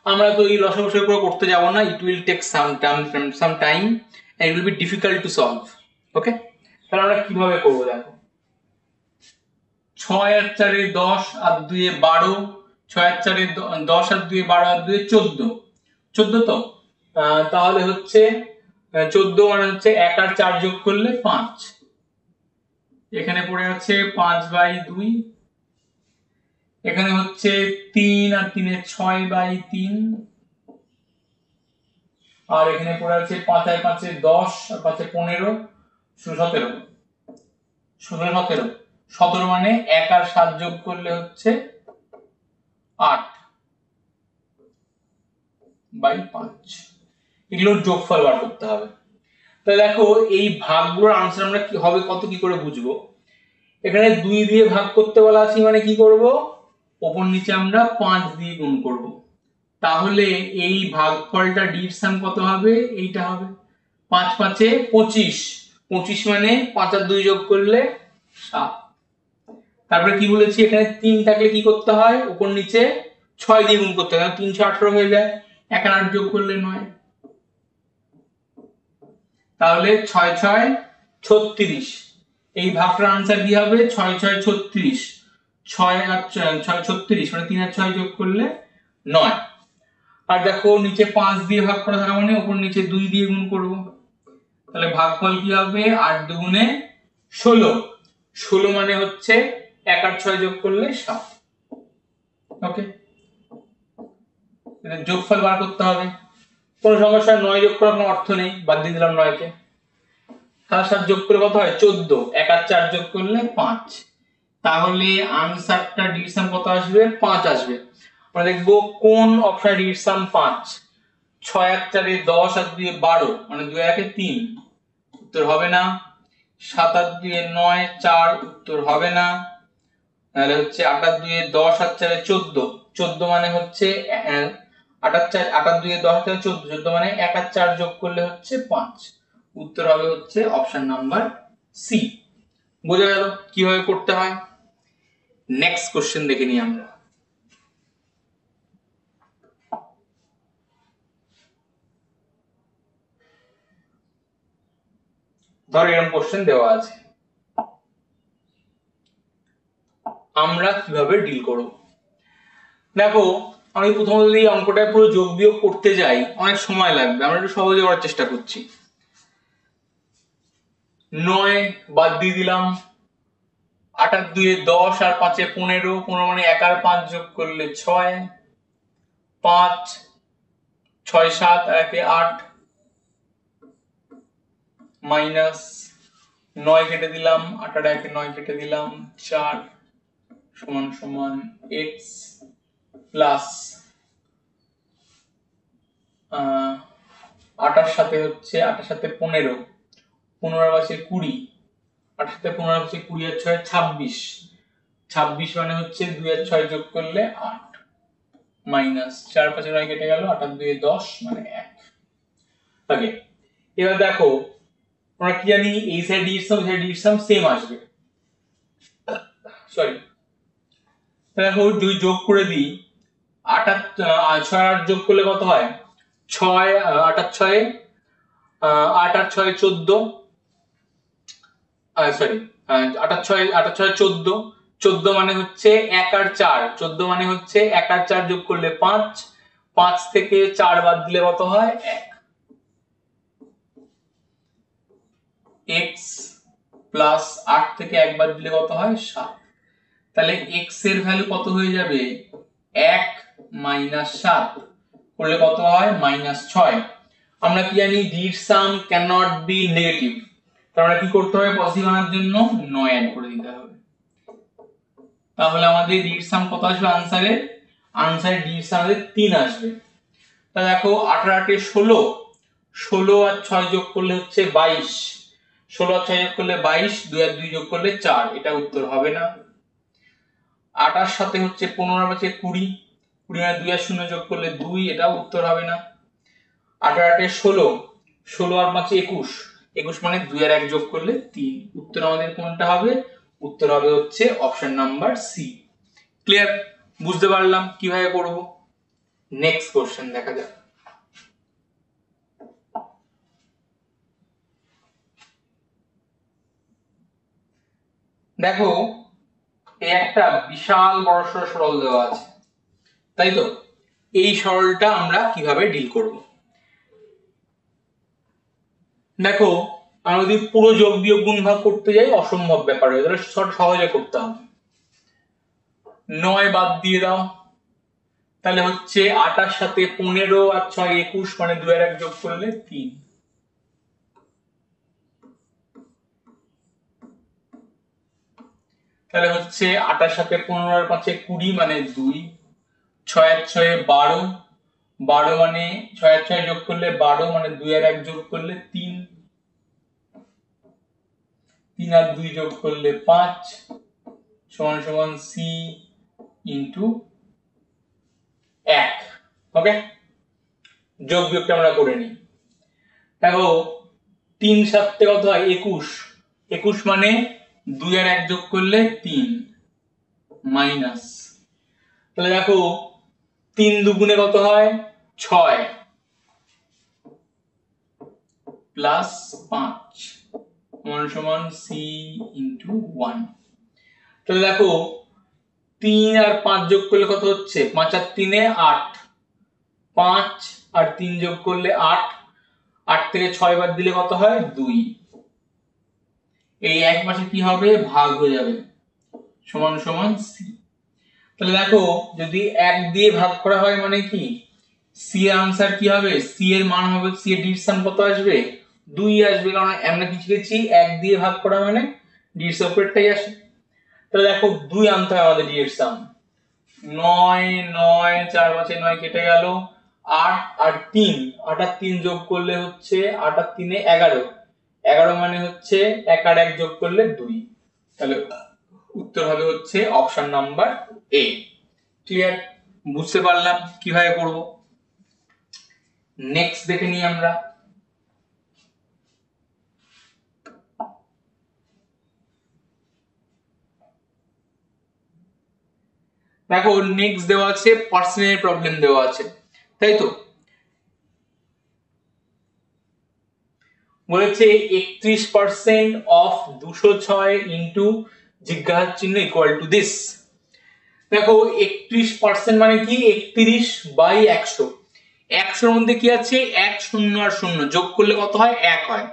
আমরা তো এই লসাগু করে করতে যাব না, it will take some time and it will be difficult to solve. Okay, তাহলে আমরা কিভাবে করব দেখো, 6 আর 4 এ 10 আর 2 এ 12, 6 আর 4 এ 10 আর 2 এ 12 আর 2 এ 14, 14 তো তাহলে হচ্ছে 14 মানে হচ্ছে 1 আর 4 যোগ করলে 5, এখানে পড়ে আছে 5/2, এখানে হচ্ছে 3 আর 3 এ 6/3, আর এখানে পড়ে আছে 5 আর 5 এ 10 আর 5 এ 15, 17, 17 মানে 1 আর 7 যোগ করলে হচ্ছে 8/5, এগুলোর যোগফল বার করতে হবে। তাহলে দেখো এই ভাগগুলোর আনসার আমরা কি হবে কত কি করে বুঝবো। এখানে 2 দিয়ে ভাগ করতে বলা আছে মানে কি করব, উপর নিচে আমরা 5 দিয়ে গুণ করব। তাহলে এই ভাগফলটা ডির সাম কত হবে, এইটা হবে 5 5 এ 25, 25 মানে 5 আর 2 যোগ করলে 7। তারপরে কি বলেছি, এখানে 3 থাকলে কি করতে হয়, উপর নিচে 6 দিয়ে গুণ করতে হয়, 3 6 18 হয়ে যায়, 1 আর 8 যোগ করলে 9, তাহলে 6 6 36। এই ভাগটার আনসার কি হবে, 6 6 36, 6 আর 6 36 মানে 3 আর 6 যোগ করলে 9। আর দেখো নিচে 5 দিয়ে ভাগ করা থাকা মানে উপর নিচে 2 দিয়ে গুণ করব, তাহলে ভাগফল কি হবে 8 দুগুণে 16, 16 মানে হচ্ছে 1 আর 6 যোগ করলে 7। ওকে, এটা যোগফল বার করতে হবে। কোন সংখ্যার সাথে 9 যোগ করার কোনো অর্থ নেই, বাদ দিয়ে দিলাম 9 কে। তার সাথে যোগ করে কত হয় 14, 1 আর 4 যোগ করলে 5, তাহলে আনসারটা ডির সাম কত আসবে, 5 আসবে। আমরা দেখব কোন অপশনে ডির সাম 5, 6 আর 4 এ 10 আর 2 এ 12 মানে 2 আর 1 এ 3, উত্তর হবে না। 7 আর 2 এ 9 4, উত্তর হবে না। তাহলে হচ্ছে 8 আর 2 এ 10 আর 4 এ 14, 14 মানে হচ্ছে 8 আর 4, 8 আর 2 এ 10 আর 4 এ 14, 14 মানে 1 আর 4 যোগ করলে হচ্ছে 5, উত্তর হবে হচ্ছে অপশন নাম্বার সি। বোঝা গেল কিভাবে করতে হয়। নেক্সট কোশ্চেন দেখে নিই আমরা। ধরো এরকম কোশ্চেন দেওয়া আছে, আমরা কিভাবে ডিল করব। দেখো আমি প্রথমে যদি অঙ্কটা পুরো যোগ বিয়োগ করতে যাই অনেক সময় লাগবে, আমরা একটু সহজে করার চেষ্টা করছি। 9 বাদ দিয়ে দিলাম, 8 আর 2 এ 10 আর 5 এ 15, 15 মানে 1 আর 5 যোগ করলে 6, 5 6 7 আর 1 এ 8, মাইনাস 9 কেটে দিলাম, 8 আর 1 এ 9 কেটে দিলাম, 4 সমান সমান x প্লাস 8 এর সাথে হচ্ছে 8 এর সাথে 15, 15 আর 5 এ 20, 8 এর সাথে 15 আর 5 এ 20 আর 6 26, 26 মানে হচ্ছে 2 আর 6 যোগ করলে 8, মাইনাস 4 5 এর 9 কেটে গেল, 8 আর 2 এ 10 মানে 1। ওকে, এবার দেখো আমরা কি জানি এই সাইড ডির সাম সেম আসবে, সরি। দেখো যদি যোগ করে দিই 8 আর 6 আর 8 যোগ করলে কত হয় 6 8 আর 6 8 আর 6 14 সরি 8 আর 6 8 আর 6 14 14 মানে হচ্ছে 1 আর 4 14 মানে হচ্ছে 1 আর 4 যোগ করলে 5 5 থেকে 4 বাদ দিলে কত হয় 1 x প্লাস 8 থেকে 1 বাদ দিলে কত হয় 7 তাহলে x এর ভ্যালু কত হয়ে যাবে 1 মাইনাস 7 করলে কত হয় -6 আমরা কি জানি d এর সাম ক্যানট বি নেগেটিভ তাহলে আমরা কি করতে হবে পজিটিভ আনার জন্য 9 অ্যাড করে দিতে হবে তাহলে আমাদের d এর সাম কত আসবে আনসারে d এর সাম আমাদের 3 আসবে তাহলে দেখো 18 8 এ 16 16 আর 6 যোগ করলে হচ্ছে 22 16 আর 6 যোগ করলে 22 2 আর 2 যোগ করলে 4 এটা উত্তর হবে না 8 আর সাথে হচ্ছে 15 আর 5 20 20 আর 2 আর 0 যোগ করলে 2 এটাও উত্তর হবে না 18 8 এ 16 16 আর 5 21 21 মানে 2 আর 1 যোগ করলে 3 উত্তর আমাদের কোনটা হবে উত্তর হবে হচ্ছে অপশন নাম্বার সি ক্লিয়ার বুঝতে পারলাম কিভাবে করব নেক্সট কোশ্চেন দেখা যাক দেখো এই একটা বিশাল বড় সরল দেওয়া আছে তাই তো এই সরলটা আমরা কিভাবে ডিল করব দেখো আমরা যদি পুরো যোগ বিয়োগ গুণ ভাগ করতে যাই অসম্ভব ব্যাপার হয়ে তাহলে সহজে করতে হবে 9 বাদ দিয়ে দাও তাহলে হচ্ছে 8 এর সাথে 15 আর 6 21 মানে 2 আর 1 যোগ করলে 3 তাহলে হচ্ছে 8 এর সাথে 15 আর 5 20 মানে 2 6 আর 6 12 12 মানে 6 আর 6 যোগ করলে 12 মানে 2 আর 1 যোগ করলে 3 3 আর 2 যোগ করলে 5 সমান সমান c ইনটু 1 ওকে যোগ বিয়োগটা আমরা করে নিই দেখো 3 7 কত হয় 21 21 মানে 2 আর 1 যোগ করলে 3 মাইনাস তাহলে দেখো 3 দুগুণে কত হয় 6 প্লাস 5 সমান সমান c ইনটু 1 তাহলে দেখো 3 আর 5 যোগ করলে কত হচ্ছে 5 আর 3 এ 8 5 আর 3 যোগ করলে 8 8 থেকে 6 বাদ দিলে কত হয় 2 এই এক পাশে কি হবে ভাগ হয়ে যাবে সমান সমান c তাহলে দেখো যদি 1 দিয়ে ভাগ করা হয় মানে কি c এর आंसर কি হবে c এর মান হবে c এর ডিভিশন কত আসবে 2 আসবে কারণ আমরা কি শিখেছি 1 দিয়ে ভাগ করা মানে d এর উপরেরটাই আসে তাহলে দেখো 2 আনতে হবে আমাদের d এর সাম 9 9 4 5 9 কেটে গেল 8 আর 3 8 আর 3 যোগ করলে হচ্ছে 8 আর 3 এ 11 11 মানে হচ্ছে 1 আর 1 যোগ করলে 2 তাহলে উত্তর হবে হচ্ছে অপশন নাম্বার এ ক্লিয়ার বুঝতে পারলাম কিভাবে করব নেক্সট দেখে নিই আমরা দেখো নেক্সট দেওয়া আছে পার্সোনাল প্রবলেম দেওয়া আছে তাই তো বলেছে 31% অফ 206 ইনটু জিজ্ঞাসা চিহ্ন ইকুয়াল টু দিস দেখো 31% মানে কি 31 বাই 100 100 এর মধ্যে কি আছে 1 0 আর 0 যোগ করলে কত হয় 1 হয়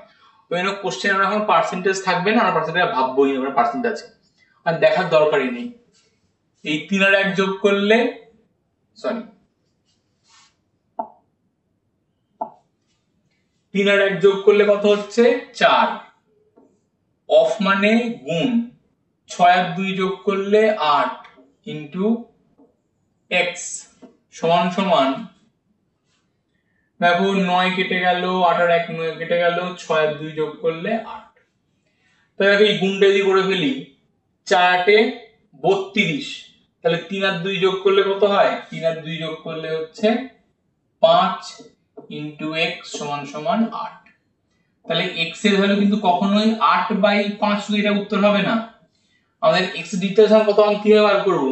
ওই জন্য কোশ্চেন আমরা এখন পার্সেন্টেজ থাকবে না আমরা পার্সেন্টেজ ভাববোই না আমরা পার্সেন্টেজ আছে আর দেখার দরকারই নেই এই 3 আর 1 যোগ করলে সরি 3 আর 1 যোগ করলে কত হচ্ছে 4 অফ মানে গুণ 6 আর 2 যোগ করলে 8 ইনটু x সমান সমান দেখো 9 কেটে গেল 8 আর 1 9 কেটে গেল 6 আর 2 যোগ করলে 8 তাহলে দেখো এই গুণটা যদি করে ফেলি 4 8 এ 32 তাহলে 3 আর 2 যোগ করলে কত হয় 3 আর 2 যোগ করলে হচ্ছে 5 ইনটু x সমান সমান 8 তাহলে x এর ভ্যালু কিন্তু কখনোই 8 বাই 5 এটা উত্তর হবে না আমাদের x ডিটারমিনেন্ট কত আমরা কিভাবে বার করব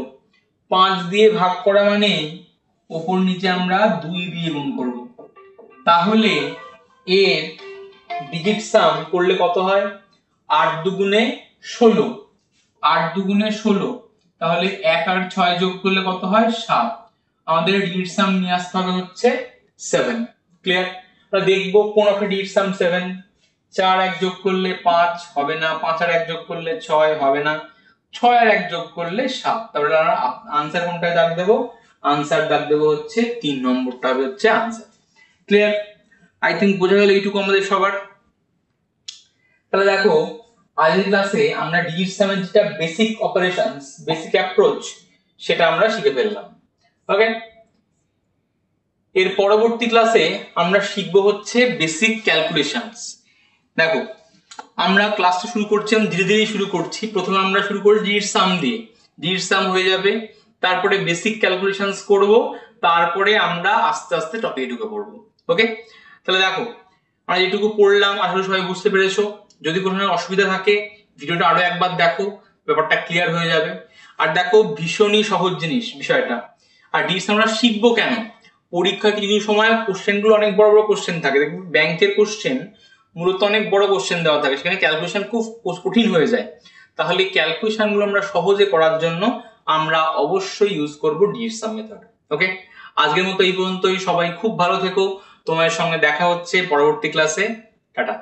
5 দিয়ে ভাগ করা মানে উপর নিচে আমরা 2 দিয়ে গুণ করব, তাহলে এর ডিজিট সাম করলে কত হয়? 8 দুগুণে 16, 8 দুগুণে 16, তাহলে 1 আর 6 যোগ করলে কত হয়? 7। আমাদের ডিজিট সাম নিয়ে আসতে হবে হচ্ছে 7। ক্লিয়ার? আমরা দেখব কোন একটা ডিজিট সাম 7। 4 1 যোগ করলে 5 হবে না, 5 আর 1 যোগ করলে 6 হবে না, 6 আর 1 যোগ করলে 7। তাহলে আমরা आंसर কোনটায় দাগ দেব? आंसर দাগ দেব হচ্ছে 3 নম্বরটা হবে হচ্ছে आंसर। ক্লিয়ার? আই থিংক বোঝা গেল এইটুকু আমাদের সবার। তাহলে দেখো আজকের ক্লাসে আমরা ডিজিট সামের যেটা বেসিক অপারেশনস, বেসিক অ্যাপ্রোচ সেটা আমরা শিখে ফেললাম। ওকে, এর পরবর্তী ক্লাসে আমরা শিখব হচ্ছে বেসিক ক্যালকুলেশনস। দেখো আমরা ক্লাসটা শুরু করছি, আমি ধীরে ধীরে শুরু করছি। প্রথমে আমরা শুরু করি ডিজিট সাম দিয়ে, ডিজিট সাম হয়ে যাবে, তারপরে বেসিক ক্যালকুলেশনস করব, তারপরে আমরা আস্তে আস্তে টপিকে ঢুকে পড়বো। ওকে, তাহলে দেখো আমরা যেটুকু পড়লাম আশা করি সবাই বুঝতে পেরেছো। যদি কোনো অসুবিধা থাকে ভিডিওটা আরো একবার দেখো, ব্যাপারটা ক্লিয়ার হয়ে যাবে। আর দেখো ভীষণই সহজ জিনিস বিষয়টা। আর ডিজিট সাম আমরা শিখবো কেন? পরীক্ষায় কিছু সময় কোশ্চেনগুলো অনেক বড় বড় কোশ্চেন থাকে, দেখবেন ব্যাংকের কোশ্চেন মূলত অনেক বড় কোশ্চেন দেওয়া থাকে, সেখানে ক্যালকুলেশন খুব কঠিন হয়ে যায়। তাহলে ক্যালকুলেশন গুলো আমরা সহজে করার জন্য আমরা অবশ্যই ইউজ করব ডিজিট সাম মেথড। ওকে, আজকের মতো এই পর্যন্তই। সবাই খুব ভালো থেকো, তোমাদের সঙ্গে দেখা হচ্ছে পরবর্তী ক্লাসে। টাটা।